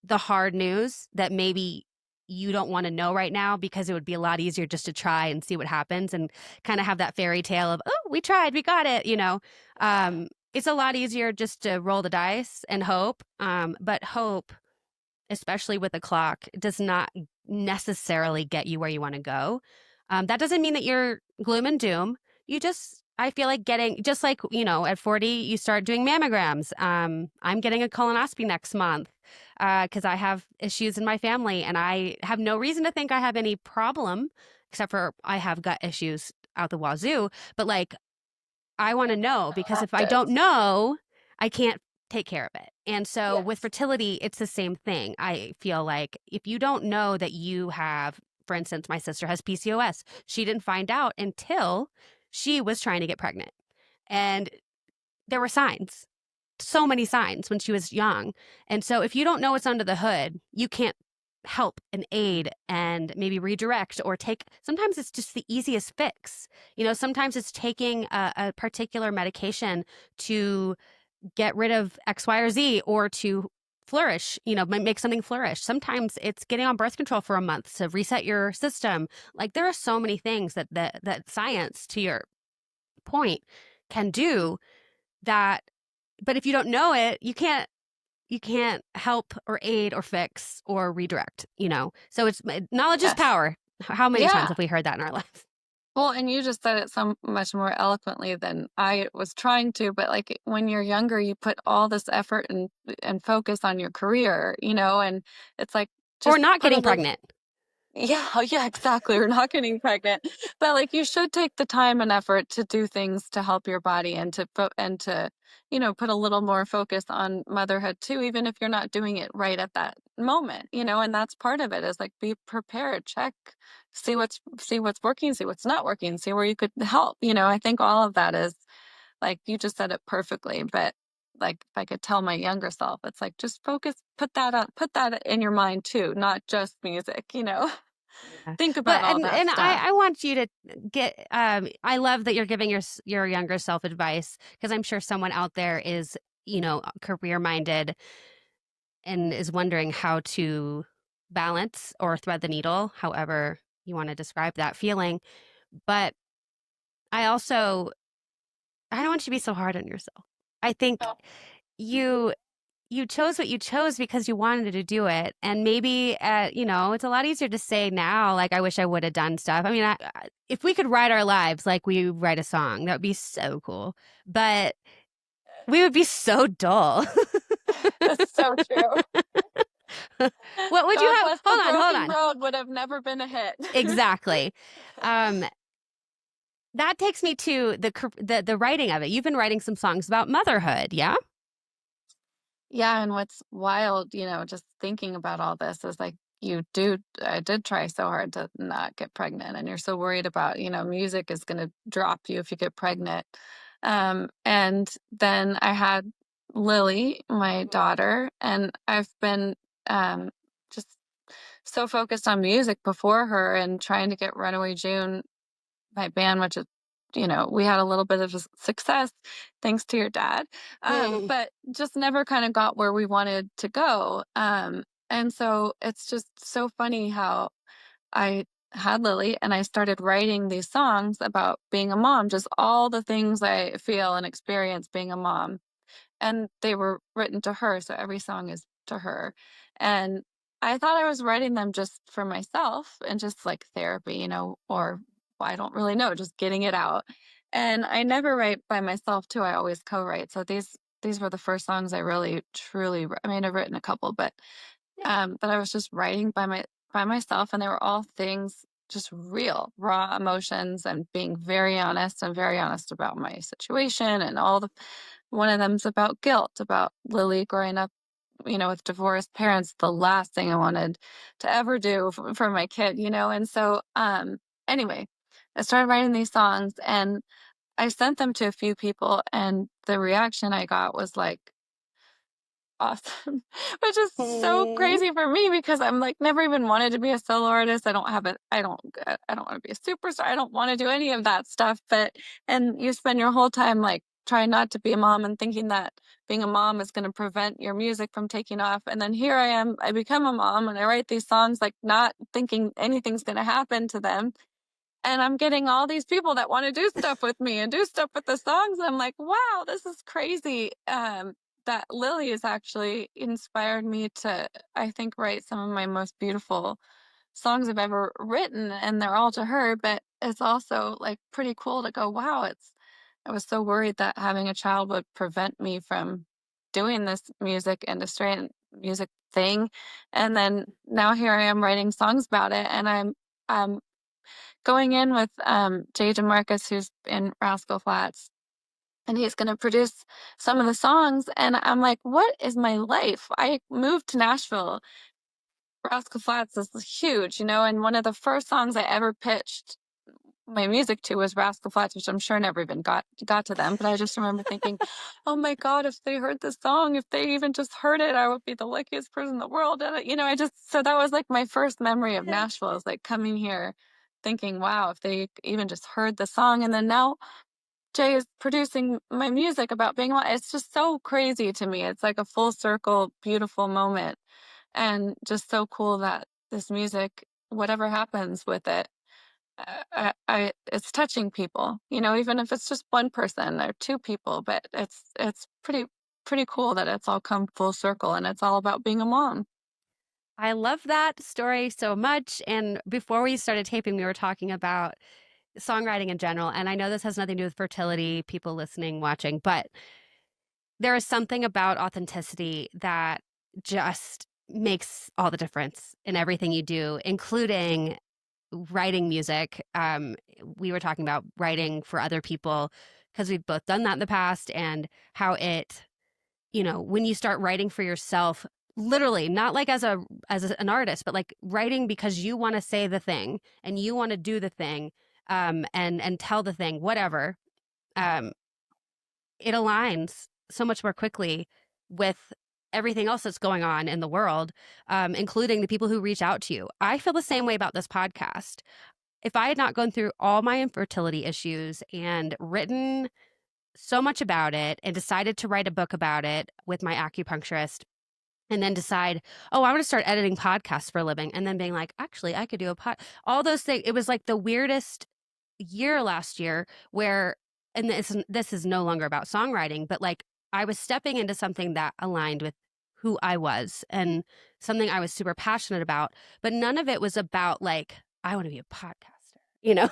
S1: the hard news that maybe you don't want to know right now, because it would be a lot easier just to try and see what happens and kind of have that fairy tale of, oh, we tried, we got it. It's a lot easier just to roll the dice and hope. But hope, especially with the clock, does not necessarily get you where you want to go. That doesn't mean that you're gloom and doom. I feel like just like, at 40, you start doing mammograms. I'm getting a colonoscopy next month because I have issues in my family, and I have no reason to think I have any problem, except for I have gut issues out the wazoo. But like, I want to know, because if I don't
S2: Practice.
S1: know, I can't take care of it. And so with
S2: Yes.
S1: fertility, it's the same thing. I feel like if you don't know that you have, for instance, my sister has PCOS. She didn't find out until she was trying to get pregnant. And there were signs, so many signs when she was young. And so if you don't know what's under the hood, you can't help and aid and maybe redirect or take. Sometimes it's just the easiest fix. Sometimes it's taking a particular medication to get rid of X, Y, or Z, or to flourish, make something flourish. Sometimes it's getting on birth control for a month to reset your system. Like, there are so many things that science, to your point, can do that. But if you don't know it, you can't help or aid or fix or redirect. So it's knowledge is
S2: Yes.
S1: power. How many times
S2: Yeah.
S1: have we heard that in our lives?
S2: Well, and you just said it so much more eloquently than I was trying to, but like when you're younger, you put all this effort and focus on your career, and it's like
S1: Or
S2: just
S1: not
S2: put a
S1: getting
S2: little.
S1: pregnant.
S2: Yeah, yeah, exactly. We're not getting pregnant. But like you should take the time and effort to do things to help your body, and to put a little more focus on motherhood too, even if you're not doing it right at that moment, and that's part of it, is like be prepared, check, see what's working, see what's not working, see where you could help. I think all of that is, like, you just said it perfectly, but like if I could tell my younger self, it's like just focus, put that in your mind too, not just music.
S1: Yeah.
S2: Think
S1: But
S2: about all
S1: and
S2: that
S1: and
S2: stuff.
S1: I want you to get I love that you're giving your younger self advice, because I'm sure someone out there is, career minded and is wondering how to balance or thread the needle, however you want to describe that feeling. But I also I don't want you to be so hard on yourself. I think
S2: Oh,
S1: you you chose what you chose because you wanted to do it. And maybe, it's a lot easier to say now, like, I wish I would have done stuff. I mean, if we could write our lives like we write a song, that would be so cool. But we would be so dull.
S2: that's so true.
S1: What would you
S2: God
S1: have?
S2: bless the
S1: Hold
S2: broken
S1: on.
S2: road would have never been a hit.
S1: Exactly. Um, that takes me to the writing of it. You've been writing some songs about motherhood, yeah?
S2: Yeah, and what's wild, just thinking about all this is like I did try so hard to not get pregnant, and you're so worried about, music is gonna drop you if you get pregnant. And then I had Lily, my daughter, and I've been just so focused on music before her and trying to get Runaway June, my band, which is, we had a little bit of a success thanks to your dad,
S1: Mm.
S2: but just never kind of got where we wanted to go. And so it's just so funny how I had Lily and I started writing these songs about being a mom, just all the things I feel and experience being a mom, and they were written to her, so every song is to her. And I thought I was writing them just for myself and just like therapy, or I don't really know, just getting it out. And I never write by myself too. I always co-write. So these were the first songs I really truly I mean, I've written a couple, but I was just writing by myself, and they were all things, just real raw emotions, and being very honest about my situation, and all the one of them's about guilt, about Lily growing up, with divorced parents, the last thing I wanted to ever do for my kid, and so anyway, I started writing these songs, and I sent them to a few people, and the reaction I got was like awesome, which is so
S1: Mm.
S2: crazy for me because I'm like never even wanted to be a solo artist. I don't want to be a superstar. I don't want to do any of that stuff. And you spend your whole time like trying not to be a mom and thinking that being a mom is going to prevent your music from taking off. And then here I am, I become a mom and I write these songs like not thinking anything's going to happen to them, and I'm getting all these people that want to do stuff with me and do stuff with the songs. I'm like, wow, this is crazy. That Lily has actually inspired me to, I think, write some of my most beautiful songs I've ever written, and they're all to her. But it's also like pretty cool to go, wow, I was so worried that having a child would prevent me from doing this music industry and music thing. And then now here I am writing songs about it, and I'm going in with Jay DeMarcus, who's in Rascal Flatts, and he's going to produce some of the songs. And I'm like, what is my life? I moved to Nashville. Rascal Flatts is huge, and one of the first songs I ever pitched my music to was Rascal Flatts, which I'm sure never even got to them. But I just remember thinking, oh my God, if they heard this song, if they even just heard it, I would be the luckiest person in the world. And I just, so that was like my first memory of Nashville, is like coming here thinking, wow, if they even just heard the song. And then now Jay is producing my music about being, it's just so crazy to me. It's like a full circle, beautiful moment. And just so cool that this music, whatever happens with it, it's touching people, even if it's just one person or two people, but it's pretty cool that it's all come full circle and it's all about being a mom.
S1: I love that story so much. And before we started taping, we were talking about songwriting in general. And I know this has nothing to do with fertility, people listening, watching, but there is something about authenticity that just makes all the difference in everything you do, including writing music. We were talking about writing for other people because we've both done that in the past, and how it, when you start writing for yourself, literally not like an artist, but like writing because you want to say the thing and you want to do the thing, and tell the thing, whatever. Um, it aligns so much more quickly with everything else that's going on in the world, including the people who reach out to you. I feel the same way about this podcast. If I had not gone through all my infertility issues and written so much about it and decided to write a book about it with my acupuncturist, and then decide, oh, I want to start editing podcasts for a living, and then being like, actually, I could do all those things. It was like the weirdest year last year where, and this is no longer about songwriting, but like I was stepping into something that aligned with who I was and something I was super passionate about, but none of it was about like, I want to be a podcaster, you know?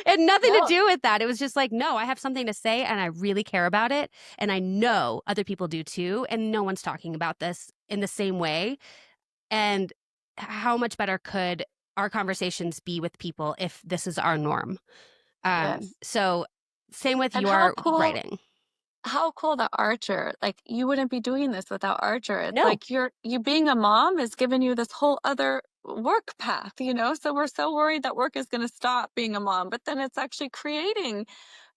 S1: It had nothing to
S2: No.
S1: do with that. It was just like, no, I have something to say and I really care about it. And I know other people do too. And no one's talking about this in the same way. And how much better could our conversations be with people if this is our norm?
S2: Yes.
S1: So same with
S2: And
S1: your writing.
S2: how cool that Archer, like, you wouldn't be doing this without Archer. It's
S1: No.
S2: like you being a mom is giving you this whole other work path, you know? So we're so worried that work is gonna stop being a mom, but then it's actually creating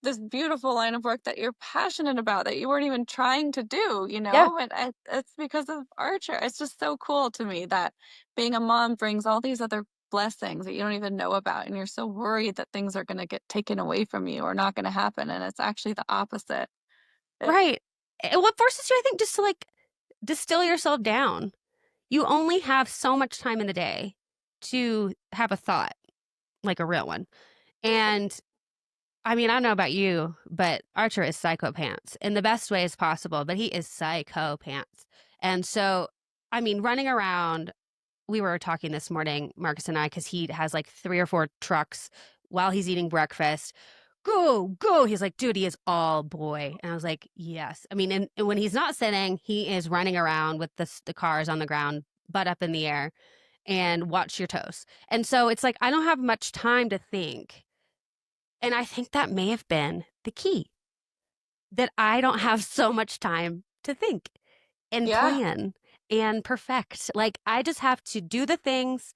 S2: this beautiful line of work that you're passionate about that you weren't even trying to do, you
S1: Yeah.
S2: know? And it's because of Archer. It's just so cool to me that being a mom brings all these other blessings that you don't even know about, and you're so worried that things are gonna get taken away from you or not gonna happen, and it's actually the opposite. It
S1: Right. And what forces you, I think, just to like distill yourself down. You only have so much time in the day to have a thought, like a real one. And I mean, I don't know about you, but Archer is psycho pants in the best ways possible, but he is psycho pants. And so, I mean, running around, we were talking this morning, Marcus and I, because he has like 3 or 4 trucks while he's eating breakfast. Go, go. He's like, dude, he is all boy. And I was like, yes. I mean, and when he's not sitting, he is running around with the cars on the ground, butt up in the air, and watch your toes. And so it's like, I don't have much time to think. And I think that may have been the key, that I don't have so much time to think and
S2: yeah,
S1: plan and perfect. Like, I just have to do the things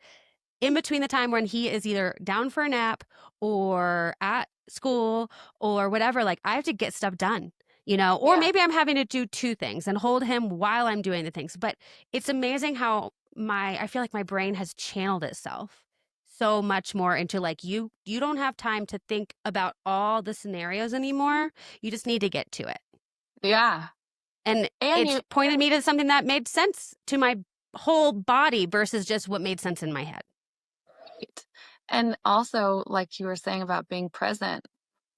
S1: in between the time when he is either down for a nap or at school or whatever. Like, I have to get stuff done, or
S2: yeah,
S1: maybe I'm having to do 2 things and hold him while I'm doing the things. But it's amazing how I feel like my brain has channeled itself so much more into like, you don't have time to think about all the scenarios anymore. You just need to get to it.
S2: yeah.
S1: And
S2: And
S1: it's
S2: you
S1: pointed me to something that made sense to my whole body versus just what made sense in my head.
S2: right. And also, like you were saying about being present,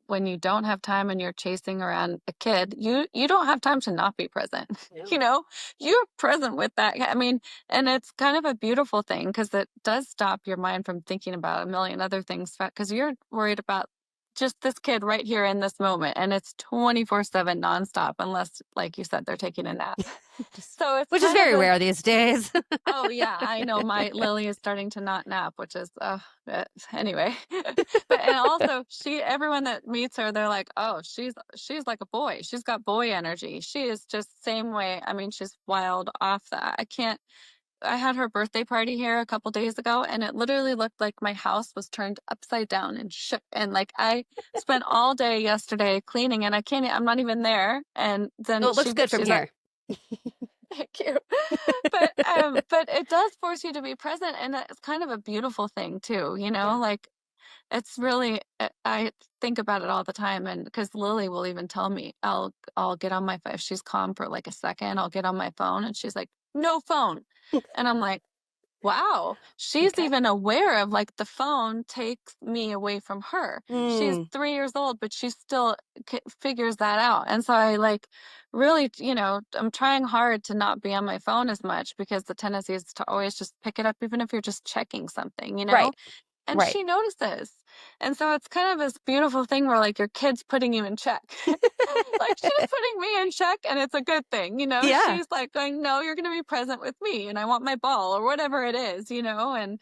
S2: when you don't have time and you're chasing around a kid, you don't have time to not be present. You
S1: No.
S2: know, you're present with that. I mean, and it's kind of a beautiful thing because it does stop your mind from thinking about a million other things because you're worried about just this kid right here in this moment, and it's 24/7 nonstop unless, like you said, they're taking a nap.
S1: Just,
S2: So it's
S1: which is
S2: kind of
S1: very
S2: this.
S1: rare these days.
S2: Oh, yeah, I know my Lily is starting to not nap, which is, anyway. But and also everyone that meets her, they're like, "Oh, she's like a boy. She's got boy energy. She is just same way." I mean, she's wild off that. I had her birthday party here a couple days ago, and it literally looked like my house was turned upside down and shook. And like I spent all day yesterday cleaning, and I'm not even there. And
S1: Oh,
S2: then
S1: it looks good from
S2: she's like,
S1: here.
S2: thank you. But it does force you to be present, and it's kind of a beautiful thing too, you know?
S1: Yeah.
S2: Like it's really I think about it all the time, and because Lily will even tell me I'll get on my phone if she's calm for like a second, I'll get on my phone and she's like, "No phone." And I'm like, wow, she's
S1: Okay.
S2: even aware of like the phone takes me away from her. She's
S1: Mm.
S2: 3 years old, but she still figures that out. And so I like really, I'm trying hard to not be on my phone as much because the tendency is to always just pick it up, even if you're just checking something, you
S1: Right.
S2: know? And
S1: Right.
S2: she notices. And so it's kind of this beautiful thing where like your kid's putting you in check. Like she's putting me in check and it's a good thing, you know?
S1: Yeah.
S2: She's like going, "No, you're going to be present with me and I want my ball," or whatever it is, you know? And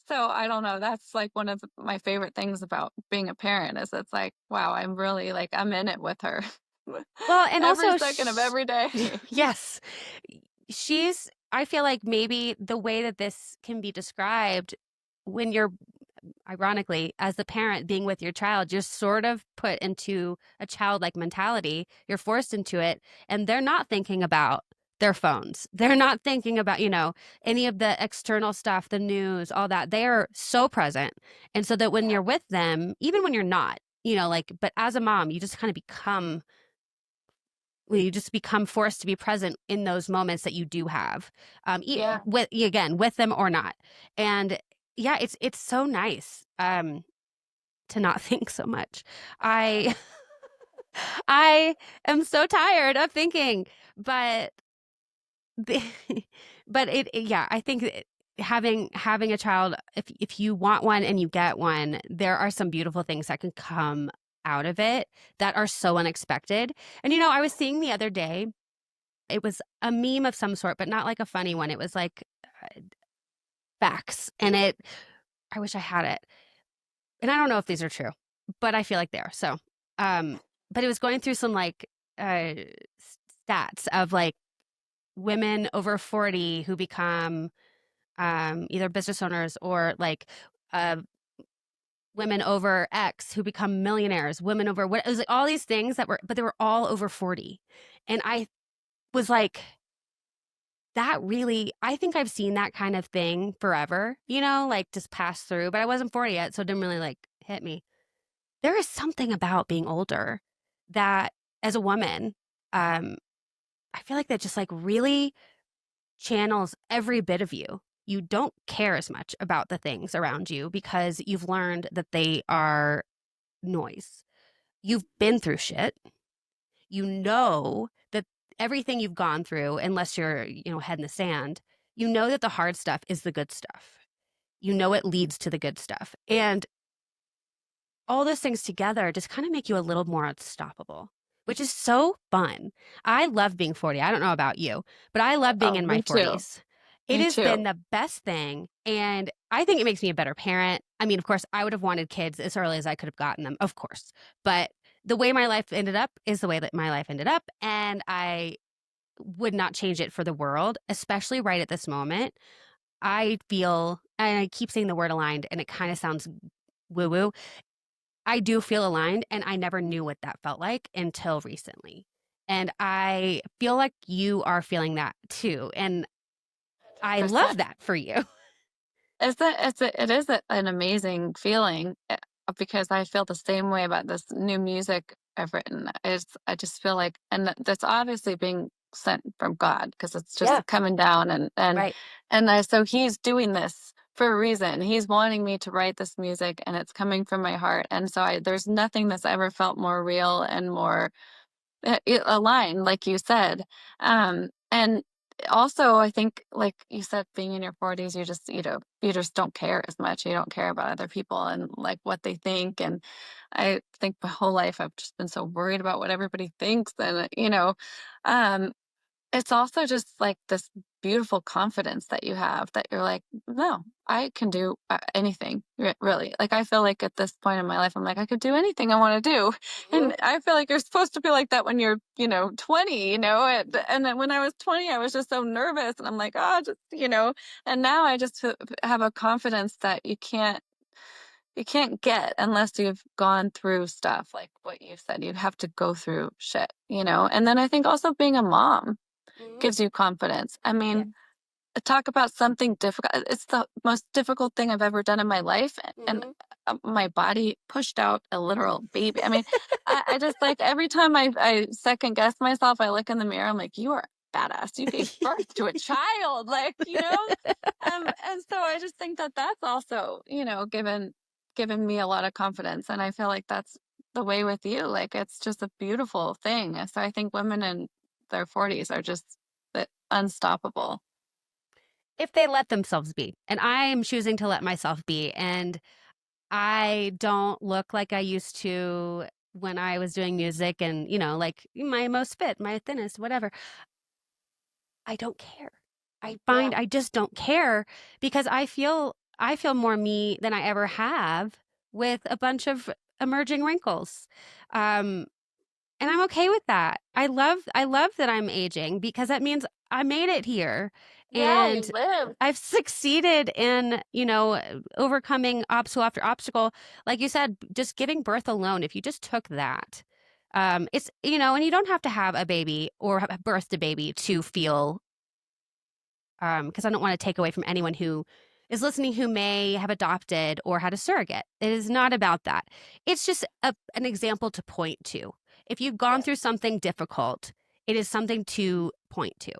S2: so I don't know, that's like one of my favorite things about being a parent is it's like, wow, I'm really like I'm in it with her.
S1: Well, and
S2: Every
S1: also,
S2: second of every day.
S1: yes, I feel like maybe the way that this can be described when you're, ironically, as the parent being with your child, you're sort of put into a childlike mentality. You're forced into it, and they're not thinking about their phones. They're not thinking about, any of the external stuff, the news, all that. They are so present. And so that when
S2: Yeah.
S1: you're with them, even when you're not, but as a mom, you just kind of become you just become forced to be present in those moments that you do have,
S2: Yeah.
S1: with them or not. And yeah, it's so nice to not think so much. I I am so tired of thinking, but the, but yeah, I think having a child, if you want one and you get one, there are some beautiful things that can come out of it that are so unexpected. And I was seeing the other day, it was a meme of some sort, but not like a funny one. It was like facts, and I wish I had it. And I don't know if these are true, but I feel like they are. So, but it was going through some like uh, stats of like women over 40 who become either business owners or like uh, women over X who become millionaires, women over what, it was like all these things but they were all over 40. And I was like, that really, I think I've seen that kind of thing forever, like just pass through, but I wasn't 40 yet. So it didn't really like hit me. There is something about being older that as a woman, um, I feel like that just like really channels every bit of you. You don't care as much about the things around you because you've learned that they are noise. You've been through shit. You know that everything you've gone through, unless you're, head in the sand, you know that the hard stuff is the good stuff. You know it leads to the good stuff. And all those things together just kind of make you a little more unstoppable, which is so fun. I love being 40. I don't know about you, but I love being
S2: Oh,
S1: in my
S2: me too.
S1: 40s. It
S2: Me
S1: has been
S2: too.
S1: the best thing. And I think it makes me a better parent. I mean, of course, I would have wanted kids as early as I could have gotten them, of course. But the way my life ended up is the way that my life ended up. And I would not change it for the world, especially right at this moment. I feel, and I keep saying the word aligned, and it kind of sounds woo woo. I do feel aligned, and I never knew what that felt like until recently. And I feel like you are feeling that too. And I love
S2: 100%.
S1: that for you.
S2: It is an amazing feeling because I feel the same way about this new music I've written. I just feel like, and that's obviously being sent from God because it's
S1: Yeah.
S2: just coming down
S1: Right.
S2: so he's doing this for a reason. He's wanting me to write this music and it's coming from my heart. And so there's nothing that's ever felt more real and more aligned, like you said. And also, I think, like you said, being in your 40s, you just don't care as much. You don't care about other people and like what they think. And I think my whole life I've just been so worried about what everybody thinks. And, um, it's also just like this beautiful confidence that you have that you're like, no, I can do anything, really. Like, I feel like at this point in my life, I'm like, I could do anything I want to do.
S1: Mhm.
S2: And I feel like you're supposed to be like that when you're, 20, and then when I was 20, I was just so nervous and I'm like, oh, and now I just have a confidence that you can't get unless you've gone through stuff like what you said. You have to go through shit. And then I think also being a mom
S1: Mhm.
S2: gives you confidence. I
S1: Yeah.
S2: mean, talk about something difficult. It's the most difficult thing I've ever done in my life, and
S1: Mhm.
S2: my body pushed out a literal baby. I mean, I just like every time I second guess myself, I look in the mirror. I'm like, you are badass. You gave birth to a child, and so I just think that that's also given me a lot of confidence, and I feel like that's the way with you. Like it's just a beautiful thing. So I think women in their 40s are just unstoppable.
S1: If they let themselves be. And I am choosing to let myself be. And I don't look like I used to when I was doing music and, like my most fit, my thinnest, whatever. I don't care. I
S2: Yeah.
S1: find I just don't care because I feel more me than I ever have with a bunch of emerging wrinkles. Um and I'm okay with that. I love that I'm aging because that means I made it here
S2: Yeah, you
S1: and
S2: live.
S1: I've succeeded in, overcoming obstacle after obstacle. Like you said, just giving birth alone, if you just took that, it's, and you don't have to have a baby or have birthed a baby to feel, because I don't want to take away from anyone who is listening who may have adopted or had a surrogate. It is not about that. It's just an example to point to. If you've gone
S2: Yeah.
S1: through something difficult, it is something to point to,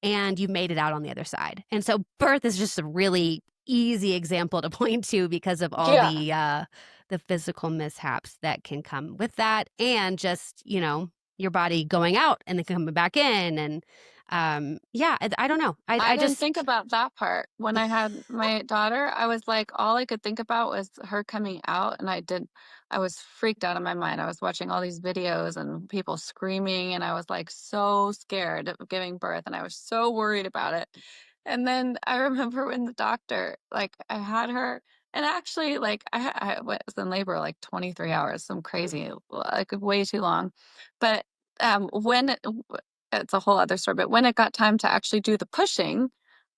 S1: and you made it out on the other side. And so, birth is just a really easy example to point to because of all
S2: Yeah.
S1: the physical mishaps that can come with that, and just your body going out and then coming back in, and Yeah, I don't know.
S2: I
S1: I
S2: didn't
S1: just
S2: think about that part. When I had my daughter, I was like, all I could think about was her coming out, and I was freaked out of my mind. I was watching all these videos and people screaming, and I was like so scared of giving birth, and I was so worried about it. And then I remember when the doctor, like, I had her, and actually, like, I was in labor like 23 hours, some crazy, like way too long. But when it's a whole other story, but when it got time to actually do the pushing,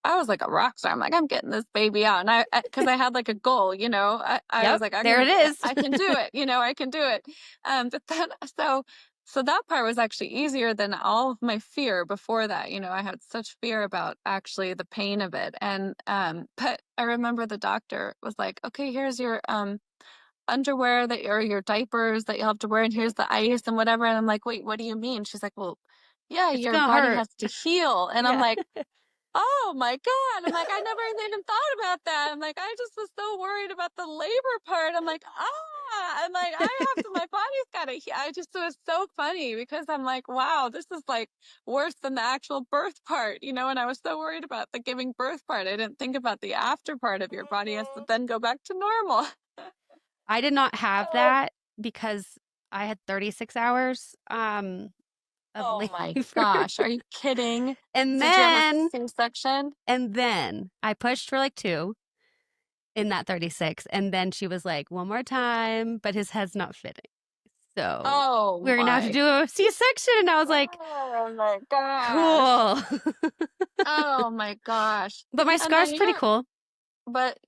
S2: I was like a rock star. I'm like, I'm getting this baby out. And because I had like a goal, I was
S1: yep,
S2: like,
S1: there it is.
S2: I can do it, I can do it. But then, so that part was actually easier than all of my fear before that. I had such fear about actually the pain of it. And, but I remember the doctor was like, okay, here's your, underwear or your diapers that you'll have to wear, and here's the ice and whatever. And I'm like, wait, what do you mean? She's like, well, yeah,
S1: It's
S2: your
S1: gonna
S2: body
S1: hurt.
S2: has to heal. And I'm
S1: Yeah.
S2: like, oh my God. I'm like, I never even thought about that. I'm like, I just was so worried about the labor part. I'm like, I'm like, my body's gotta heal. It was so funny because I'm like, wow, this is like worse than the actual birth part, and I was so worried about the giving birth part. I didn't think about the after part of your body has to then go back to normal.
S1: I did not have that because I had 36 hours of
S2: Oh my
S1: labor.
S2: gosh, are you kidding?
S1: and
S2: Did you have a
S1: then
S2: C-section?
S1: and then I pushed for like 2 in that 36, and then she was like, "One more time, but his head's not fitting." So,
S2: Oh
S1: we're gonna have to
S2: my,
S1: do a C-section, and I was like,
S2: oh my gosh.
S1: "Cool."
S2: Oh my gosh.
S1: But my
S2: And then
S1: scar's pretty cool.
S2: but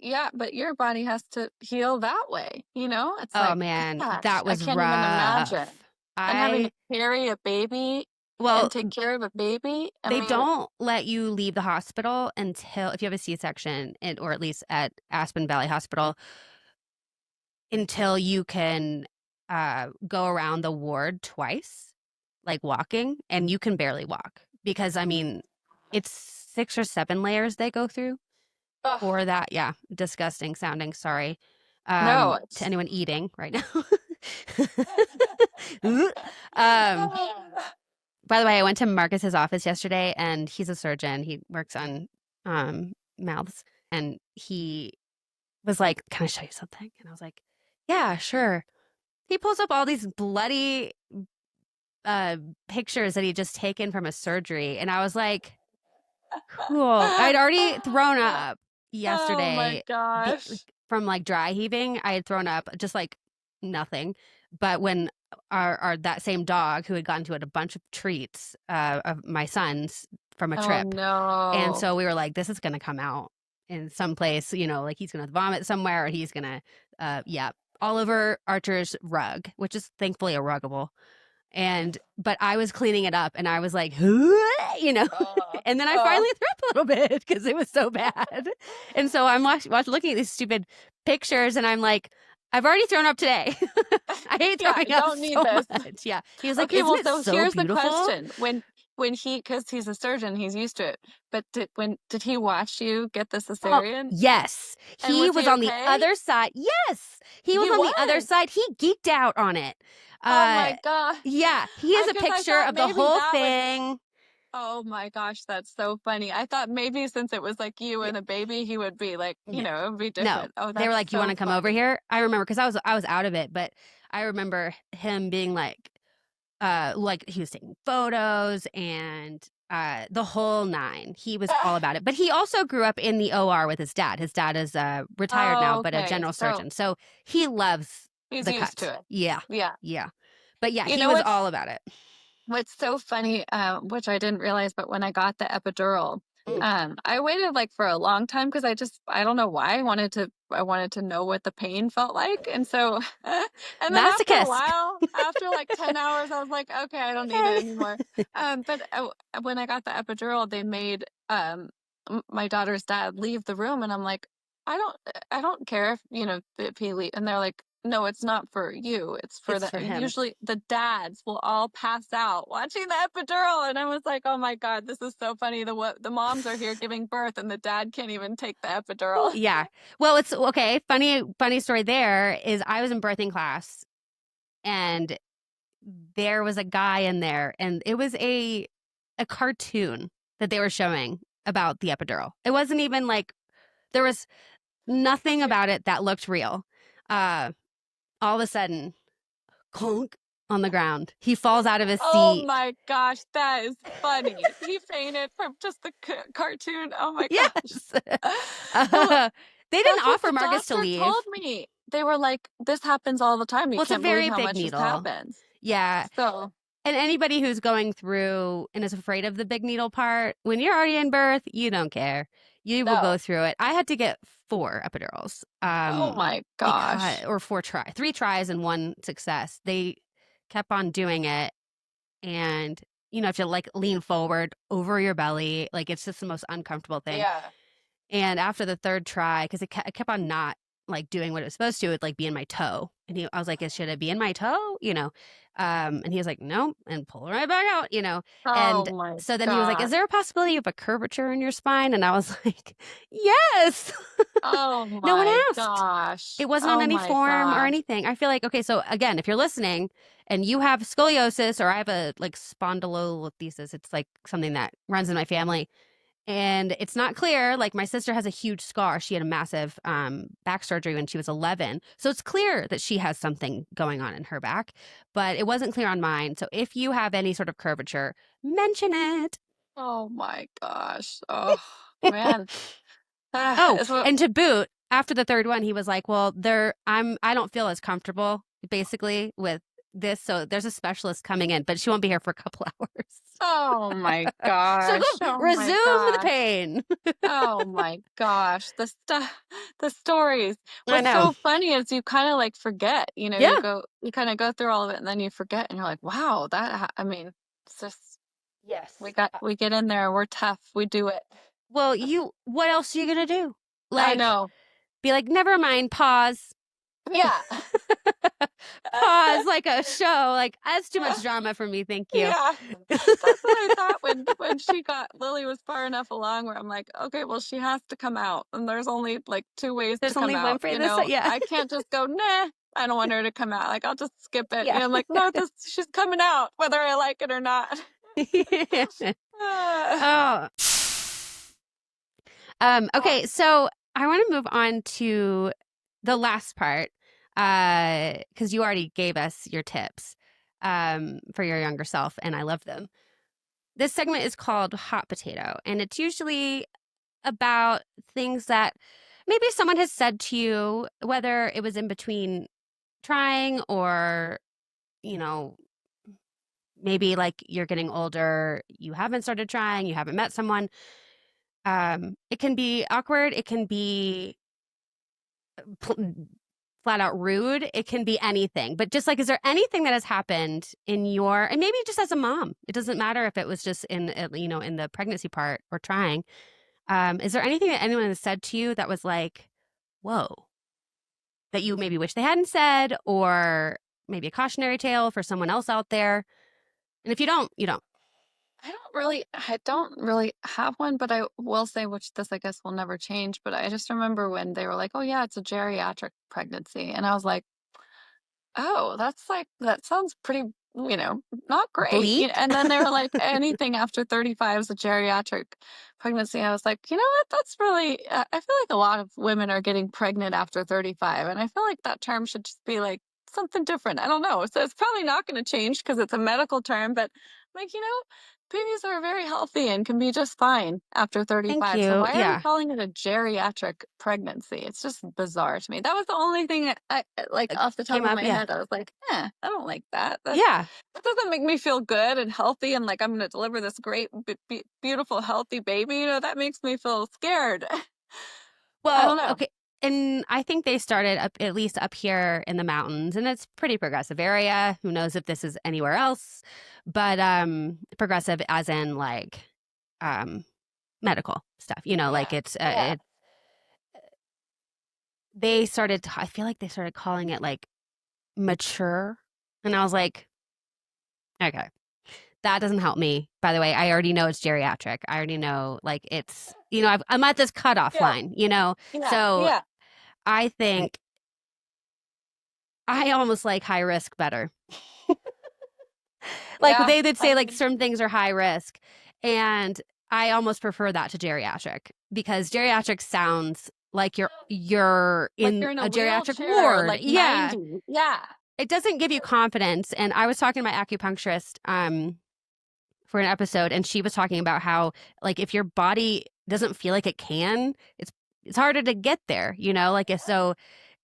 S2: your body has to heal that way, It's
S1: Oh,
S2: like,
S1: man,
S2: gosh,
S1: that
S2: I
S1: was
S2: can't even imagine.
S1: rough.
S2: And having to
S1: I
S2: carry a baby and
S1: well,
S2: take care of a baby. I
S1: they
S2: mean,
S1: don't let you leave the hospital until if you have a C-section, or at least at Aspen Valley Hospital, until you can go around the ward twice, like walking, and you can barely walk because I mean, it's 6 or 7 layers they go through
S2: ugh,
S1: for that. Yeah, disgusting sounding. Sorry,
S2: no,
S1: to
S2: it's
S1: anyone eating right now. um, by the way, I went to Marcus's office yesterday, and he's a surgeon. He works on mouths, and he was like, "Can I show you something?" And I was like, "Yeah, sure." He pulls up all these bloody uh pictures that he just taken from a surgery, and I was like, "Cool." I'd already thrown up
S2: oh my
S1: yesterday
S2: gosh.
S1: from like dry heaving. I had thrown up just like nothing. But when our that same dog who had gotten to it a bunch of treats of my son's from a
S2: Oh
S1: trip, and
S2: no.
S1: so we were like, this is gonna come out in some place, like he's gonna vomit somewhere, or he's gonna yeah, all over Archer's rug, which is thankfully a ruggable. But I was cleaning it up, and I was like, you know,
S2: Oh,
S1: and then I
S2: oh.
S1: finally threw up a little bit because it was so bad. And so I'm looking at these stupid pictures, and I'm like, I've already thrown up today. I hate
S2: Yeah, I
S1: throwing up
S2: don't need
S1: so
S2: this.
S1: much. Yeah. He was like,
S2: Okay,
S1: isn't
S2: well,
S1: it
S2: so
S1: so
S2: here's the
S1: beautiful?
S2: question. Because he's a surgeon, he's used to it. But did he watch you get the
S1: Oh,
S2: cesarean?
S1: yes.
S2: And
S1: He
S2: was
S1: was
S2: he
S1: on the
S2: okay?
S1: other side. Yes. He was
S2: He
S1: on the other
S2: was.
S1: side. He geeked out on it.
S2: Oh
S1: Uh,
S2: my gosh.
S1: yeah. He has
S2: I
S1: a
S2: guess I
S1: picture
S2: thought
S1: of the
S2: maybe
S1: whole
S2: that would.
S1: thing.
S2: Oh my gosh, that's so funny. I thought maybe since it was like you
S1: Yeah.
S2: and a baby, he would be like,
S1: No.
S2: it would be
S1: No.
S2: different. Oh,
S1: They were
S2: that's
S1: like, "You want
S2: so
S1: to come over
S2: funny.
S1: here?" I remember because I was out of it, but I remember him being like he was taking photos and the whole nine. He was all about it. But he also grew up in the OR with his dad. His dad is retired now,
S2: Oh,
S1: but a
S2: okay.
S1: general
S2: So
S1: surgeon. So he loves
S2: he's
S1: the
S2: used
S1: cuts.
S2: to it.
S1: Yeah.
S2: Yeah.
S1: Yeah. But yeah,
S2: You
S1: he
S2: know
S1: was all about it.
S2: what's so funny, which I didn't realize, but when I got the epidural,
S1: Mm.
S2: I waited like for a long time because I don't know why I wanted to know what the pain felt like. And so, and then after a
S1: Masochist.
S2: while, after like 10 hours, I was like, okay, I don't need it
S1: Okay.
S2: anymore. But when I got the epidural, they made, my daughter's dad leave the room, and I'm like, I don't care if, if he leave. And they're like, no, it's not for you. It's for
S1: It's for him.
S2: usually the dads will all pass out watching the epidural. And I was like, oh my God, this is so funny. The moms are here giving birth and the dad can't even take the epidural.
S1: Yeah. Well, it's okay. Funny story there is I was in birthing class, and there was a guy in there, and it was a a cartoon that they were showing about the epidural. It wasn't even like, there was nothing about it that looked real. All of a sudden, clunk on the ground. He falls out of his
S2: Oh
S1: seat.
S2: my gosh, that is funny. He fainted from just the cartoon. Oh my gosh.
S1: Yes.
S2: Well,
S1: They didn't
S2: that's what
S1: offer
S2: the
S1: Marcus to
S2: doctor
S1: leave.
S2: told me. They were like, this happens all the time. You
S1: Well, it's a
S2: can't believe
S1: very
S2: how
S1: big
S2: much this
S1: needle.
S2: happens.
S1: Yeah.
S2: So,
S1: And anybody who's going through and is afraid of the big needle part, when you're already in birth, you don't care. You will go
S2: no.
S1: through it. I had to get 4 epidurals.
S2: Oh my
S1: Because,
S2: gosh.
S1: or 3 tries and 1 success. They kept on doing it, and you have to like lean forward over your belly. Like, it's just the most uncomfortable thing.
S2: Yeah.
S1: And after the 3rd try, because it kept on not like doing what it was supposed to, it would like be in my toe. And I was like, should it be in my toe? And he was like, no, and pull it right back out,
S2: Oh
S1: And
S2: my
S1: so then he was like, is
S2: gosh.
S1: there a possibility of a curvature in your spine? And I was like, yes.
S2: Oh
S1: No one
S2: my
S1: asked.
S2: gosh.
S1: It wasn't on
S2: Oh
S1: any
S2: my
S1: form or
S2: gosh.
S1: anything. I feel like, okay, so again, if you're listening and you have scoliosis, or I have a like spondylolisthesis, it's like something that runs in my family, and it's not clear. Like, my sister has a huge scar. She had a massive back surgery when she was 11. So it's clear that she has something going on in her back, but it wasn't clear on mine. So if you have any sort of curvature, mention it.
S2: Oh my gosh. Oh man.
S1: Oh,
S2: It's what
S1: and to boot, after the 3rd one, he was like, well, I don't feel as comfortable basically with this. So there's a specialist coming in, but she won't be here for a couple hours.
S2: oh my
S1: So
S2: gosh.
S1: go
S2: Oh my
S1: resume the
S2: gosh.
S1: pain.
S2: Oh my gosh. The stories.
S1: I
S2: What's
S1: know.
S2: so funny is you kind of like forget,
S1: Yeah.
S2: you kind of go through all of it and then you forget and you're like, wow, I mean, it's just,
S1: Yes.
S2: we get in there, we're tough, we do it.
S1: Well, what else are you going to do?
S2: I
S1: Like,
S2: know.
S1: be like, never mind, pause.
S2: Yeah.
S1: Pause like a show. Like, that's too much drama for me. Thank you.
S2: Yeah. That's what I thought when Lily was far enough along where I'm like, okay, well, she has to come out. And there's only like 2 ways to
S1: There's
S2: come
S1: only one
S2: out,
S1: for this. Yeah.
S2: I can't just go, nah, I don't want her to come out. Like, I'll just skip it.
S1: Yeah.
S2: I'm like, no, she's coming out, whether I like it or not.
S1: Oh. Okay, so I want to move on to the last part, because you already gave us your tips for your younger self, and I love them. This segment is called Hot Potato, and it's usually about things that maybe someone has said to you, whether it was in between trying, or, you know, maybe like you're getting older, you haven't started trying, you haven't met someone. It can be awkward. It can be flat out rude. It can be anything. But just like, is there anything that has happened in and maybe just as a mom? It doesn't matter if it was just in the pregnancy part or trying. Is there anything that anyone has said to you that was like, whoa, that you maybe wish they hadn't said, or maybe a cautionary tale for someone else out there? And if you don't, you don't.
S2: I don't really have one, but I will say, which this I guess will never change, but I just remember when they were like, oh yeah, it's a geriatric pregnancy. And I was like, oh, that sounds pretty, not great.
S1: Bleak?
S2: And then they were like, anything after 35 is a geriatric pregnancy. I was like, you know what? That's really, I feel like a lot of women are getting pregnant after 35. And I feel like that term should just be like something different. I don't know. So it's probably not going to change because it's a medical term, but like, babies are very healthy and can be just fine after
S1: Thank
S2: 35. So
S1: you.
S2: why are we
S1: Yeah.
S2: calling it a geriatric pregnancy? It's just bizarre to me. That was the only thing that I like off the top
S1: Came
S2: of
S1: up.
S2: my
S1: Yeah.
S2: head. I was like, I don't like that.
S1: Yeah.
S2: That doesn't make me feel good and healthy and like I'm going to deliver this great, beautiful, healthy baby. That makes me feel scared. I
S1: Well,
S2: don't know.
S1: okay. And I think they started up, at least up here in the mountains, and it's pretty progressive area. Who knows if this is anywhere else, but progressive as in like um medical stuff. Like
S2: Yeah.
S1: it's
S2: Yeah.
S1: I feel like they started calling it like mature, and I was like, okay, that doesn't help me. By the way, I already know it's geriatric. I already know, like, it's, I'm at this cutoff
S2: Yeah.
S1: line,
S2: Yeah.
S1: so
S2: Yeah.
S1: I think I almost like high risk better. Like,
S2: Yeah.
S1: they did
S2: I
S1: say like
S2: mean,
S1: certain things are high risk, And I almost prefer that to geriatric because geriatric sounds like you're
S2: Like
S1: in
S2: you're in a
S1: a geriatric
S2: wheelchair,
S1: ward.
S2: like
S1: Yeah.
S2: 90. Yeah.
S1: It doesn't give you confidence. And I was talking to my acupuncturist for an episode, and she was talking about how, like, if your body doesn't feel like it can, it's harder to get there, you know? Like, if so,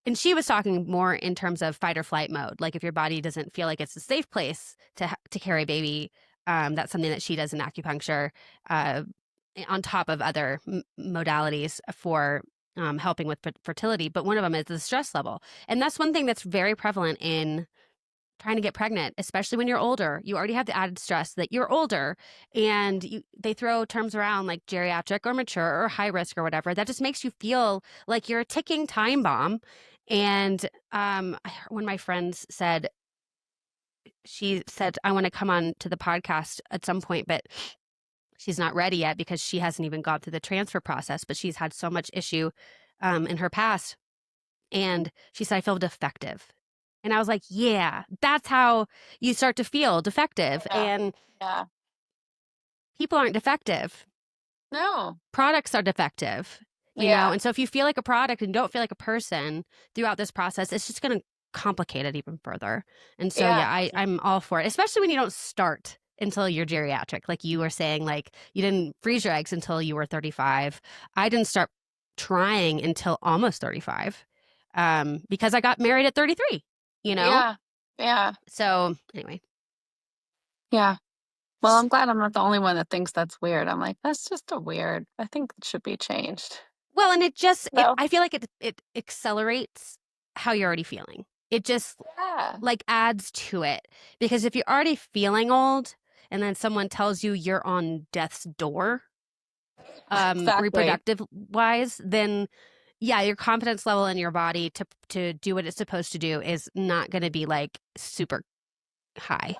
S1: and she was talking more in terms of fight or flight mode. Like, if your body doesn't feel like it's a safe place to carry a baby, that's something that she does in acupuncture, uh, on top of other modalities for helping with fertility. But one of them is the stress level, and that's one thing that's very prevalent in trying to get pregnant, especially when you're older. You already have the added stress that you're older, and they throw terms around like geriatric or mature or high risk or whatever. That just makes you feel like you're a ticking time bomb. And one of my friends said, she said, I want to come on to the podcast at some point, but she's not ready yet because she hasn't even gone through the transfer process, but she's had so much issue in her past. And she said, I feel defective. And I was like, yeah, that's how you start to feel defective.
S2: Yeah.
S1: And
S2: Yeah.
S1: people aren't defective.
S2: No.
S1: Products are defective, you know?
S2: Yeah.
S1: And so if you feel like a product and don't feel like a person throughout this process, it's just going to complicate it even further. And so,
S2: Yeah.
S1: yeah, I'm all for it, especially when you don't start until you're geriatric. Like you were saying, like you didn't freeze your eggs until you were 35. I didn't start trying until almost 35 because I got married at 33, you know?
S2: Yeah. Yeah.
S1: So anyway.
S2: Yeah. Well, I'm glad I'm not the only one that thinks that's weird. I'm like, that's just a weird. I think it should be changed.
S1: Well, and
S2: So,
S1: I feel like it accelerates how you're already feeling. It just
S2: yeah.
S1: like adds to it because if you're already feeling old and then someone tells you you're on death's door,
S2: Exactly.
S1: reproductive wise, then yeah, your confidence level in your body to do what it's supposed to do is not going to be like super high.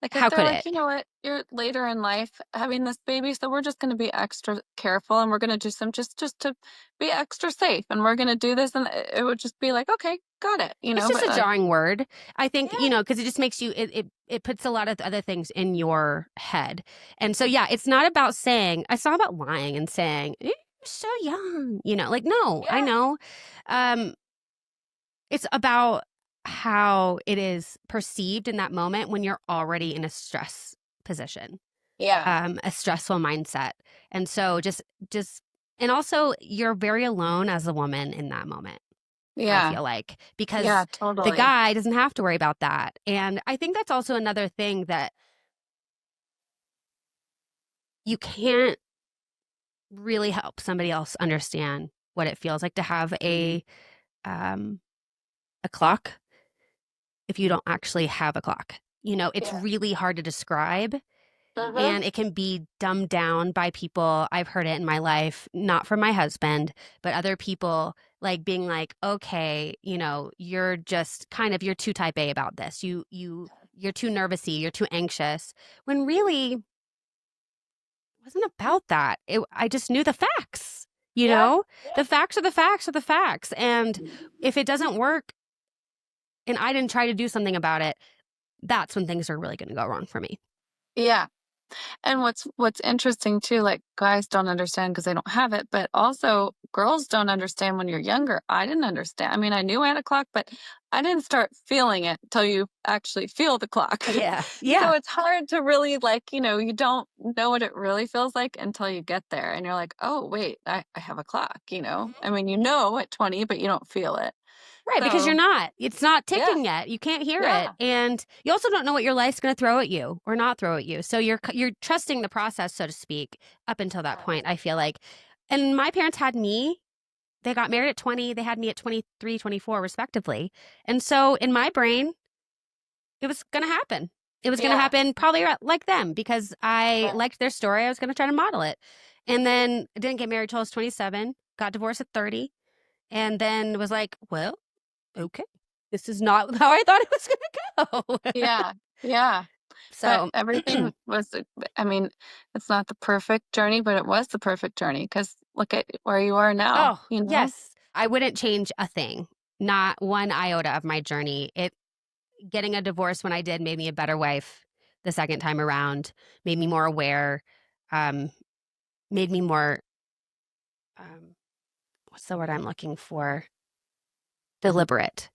S2: Like if
S1: How
S2: they're
S1: could
S2: like,
S1: it?
S2: you know what, you're later in life having this baby, so we're just going to be extra careful and we're going to do some just to be extra safe and we're going to do this and it would just be like, okay, got it,
S1: It's just
S2: but
S1: a jarring word, I think, you
S2: yeah,
S1: know, because it just makes you it puts a lot of other things in your head. And so yeah, it's not about saying, it's not about lying and saying, "Eh, you're so young, you know, like no, I
S2: yeah,
S1: know. Um, it's about how it is perceived in that moment when you're already in a stress position,
S2: yeah,
S1: a stressful mindset. And so just and also you're very alone as a woman in that moment. I
S2: yeah,
S1: feel like,
S2: yeah,
S1: because the
S2: totally.
S1: guy doesn't have to worry about that. And I think that's also another thing that you can't really help somebody else understand what it feels like to have um a clock if you don't actually have a clock. You know, it's
S2: Yeah.
S1: really hard to describe
S2: Uh-huh.
S1: and it can be dumbed down by people. I've heard it in my life, not from my husband, but other people like being like, okay, you know, you're just kind of you're too type A about this. You're too nervousy, you're too anxious. When really it wasn't about that. I just knew the facts, you
S2: Yeah.
S1: know? The facts are the facts are the facts. And if it doesn't work and I didn't try to do something about it, that's when things are really going to go wrong for me.
S2: Yeah. And what's interesting too, like guys don't understand because they don't have it, but also girls don't understand when you're younger. I didn't understand. I mean, I knew I had a clock, but I didn't start feeling it until you actually feel the clock.
S1: Yeah.
S2: So
S1: Yeah.
S2: it's hard to really like, you don't know what it really feels like until you get there and you're like, oh wait, I have a clock. I mean, at 20, but you don't feel it.
S1: Right, because you're
S2: So
S1: not. It's not
S2: yeah,
S1: ticking yet. You can't hear it,
S2: yeah,
S1: and you also don't know what your life's going to throw at you or not throw at you. So you're trusting the process, so to speak, up until that point. I feel like, and my parents had me. They got married at 20. They had me at 23, 24, respectively. And so in my brain, it was going to happen. It was going to
S2: yeah,
S1: happen probably like them because I
S2: right.
S1: liked their story. I was going to try to model it, and then I didn't get married till I was 27. Got divorced at 30, and then was like, well, okay, this is not how I thought it was going to go.
S2: Yeah, yeah. But
S1: So,
S2: everything was I mean, it's not the perfect journey, but it was the perfect journey because look at where you are now,
S1: oh,
S2: you know?
S1: yes, I wouldn't change a thing, not one iota of my journey. Getting a divorce when I did made me a better wife the second time around, made me more aware. made me more, what's the word I'm looking for? Deliberate.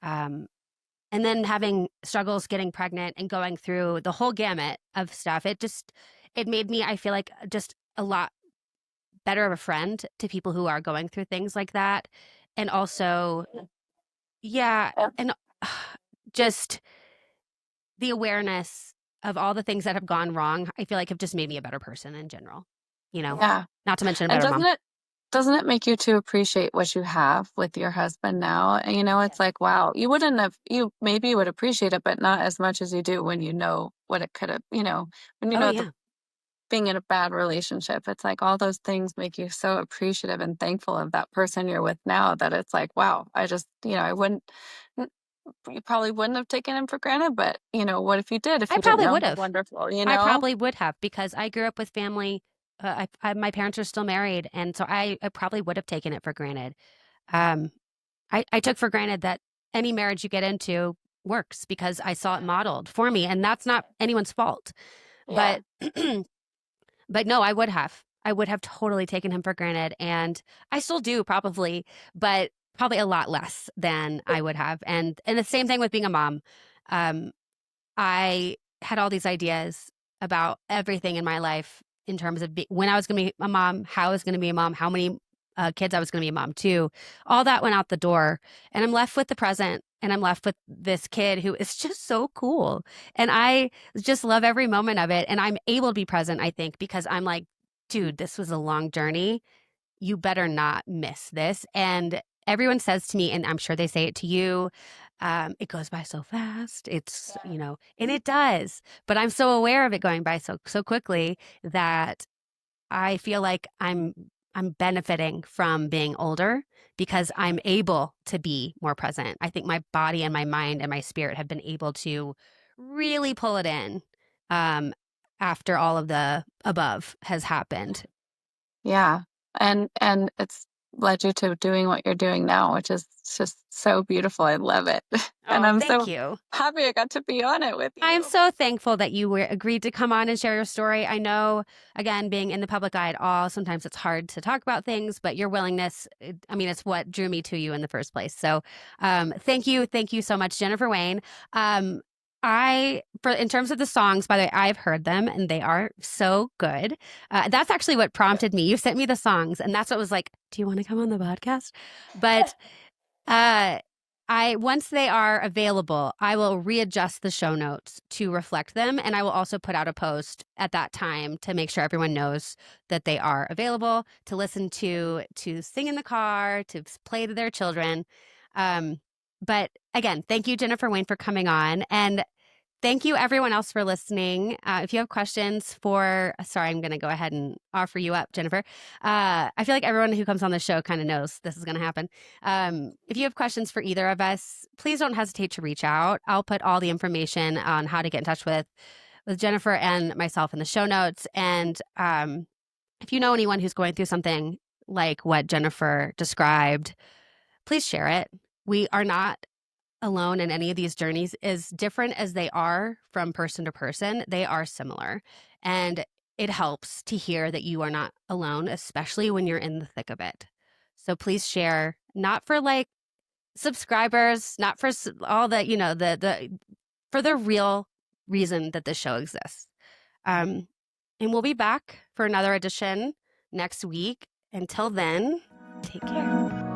S1: Um, and then having struggles getting pregnant and going through the whole gamut of stuff, it made me, I feel like, just a lot better of a friend to people who are going through things like that. And also, yeah,
S2: Yeah.
S1: and just the awareness of all the things that have gone wrong, I feel like have just made me a better person in general,
S2: Yeah.
S1: not to mention a
S2: And
S1: better mom.
S2: doesn't it make you to appreciate what you have with your husband now? And it's
S1: Yes.
S2: like, wow, you maybe would appreciate it, but not as much as you do when you know what it could have, when you
S1: Oh,
S2: know the
S1: yeah.
S2: being in a bad relationship. It's like all those things make you so appreciative and thankful of that person you're with now that it's like, wow, I just, I wouldn't, n- you probably wouldn't have taken him for granted, but what if you did, if
S1: I
S2: you didn't
S1: probably
S2: know
S1: would
S2: how
S1: have.
S2: wonderful,
S1: I probably would have because I grew up with family. My parents are still married, and so I probably would have taken it for granted. Um, I took for granted that any marriage you get into works because I saw it modeled for me, and that's not anyone's fault.
S2: Yeah.
S1: But but no, I would have. I would have totally taken him for granted, and I still do probably, but probably a lot less than I would have. And the same thing with being a mom. Um, I had all these ideas about everything in my life in terms of when I was going to be a mom, how I was going to be a mom, how many kids I was going to be a mom to. All that went out the door. And I'm left with the present and I'm left with this kid who is just so cool. And I just love every moment of it. And I'm able to be present, I think, because I'm like, dude, this was a long journey. You better not miss this. And everyone says to me, and I'm sure they say it to you, it goes by so fast. And it does. But I'm so aware of it going by so quickly that I feel like I'm benefiting from being older because I'm able to be more present. I think my body and my mind and my spirit have been able to really pull it in um, after all of the above has happened.
S2: Yeah. And it's led you to doing what you're doing now, which is just so beautiful. I love it. And
S1: Oh,
S2: I'm
S1: thank
S2: so
S1: you.
S2: happy I got to be on it with
S1: I'm
S2: you.
S1: so thankful that you agreed to come on and share your story. I know, again, being in the public eye at all, sometimes it's hard to talk about things, but your willingness, I mean, it's what drew me to you in the first place. So, thank you. Thank you so much, Jennifer Wayne. In terms of the songs, by the way, I've heard them and they are so good. That's actually what prompted me. You sent me the songs, and that's what was like, do you want to come on the podcast? But uh, I once they are available, I will readjust the show notes to reflect them, and I will also put out a post at that time to make sure everyone knows that they are available to listen to sing in the car, to play to their children. Um, but again, thank you, Jennifer Wayne, for coming on, and thank you, everyone else, for listening. If you have questions sorry, I'm going to go ahead and offer you up, Jennifer. I feel like everyone who comes on the show kind of knows this is going to happen. If you have questions for either of us, please don't hesitate to reach out. I'll put all the information on how to get in touch with Jennifer and myself in the show notes. And if you know anyone who's going through something like what Jennifer described, please share it. We are not alone in any of these journeys. As different as they are from person to person, they are similar. And it helps to hear that you are not alone, especially when you're in the thick of it. So please share, not for like subscribers, not for all the, for the real reason that this show exists. Um, and we'll be back for another edition next week. Until then, take care.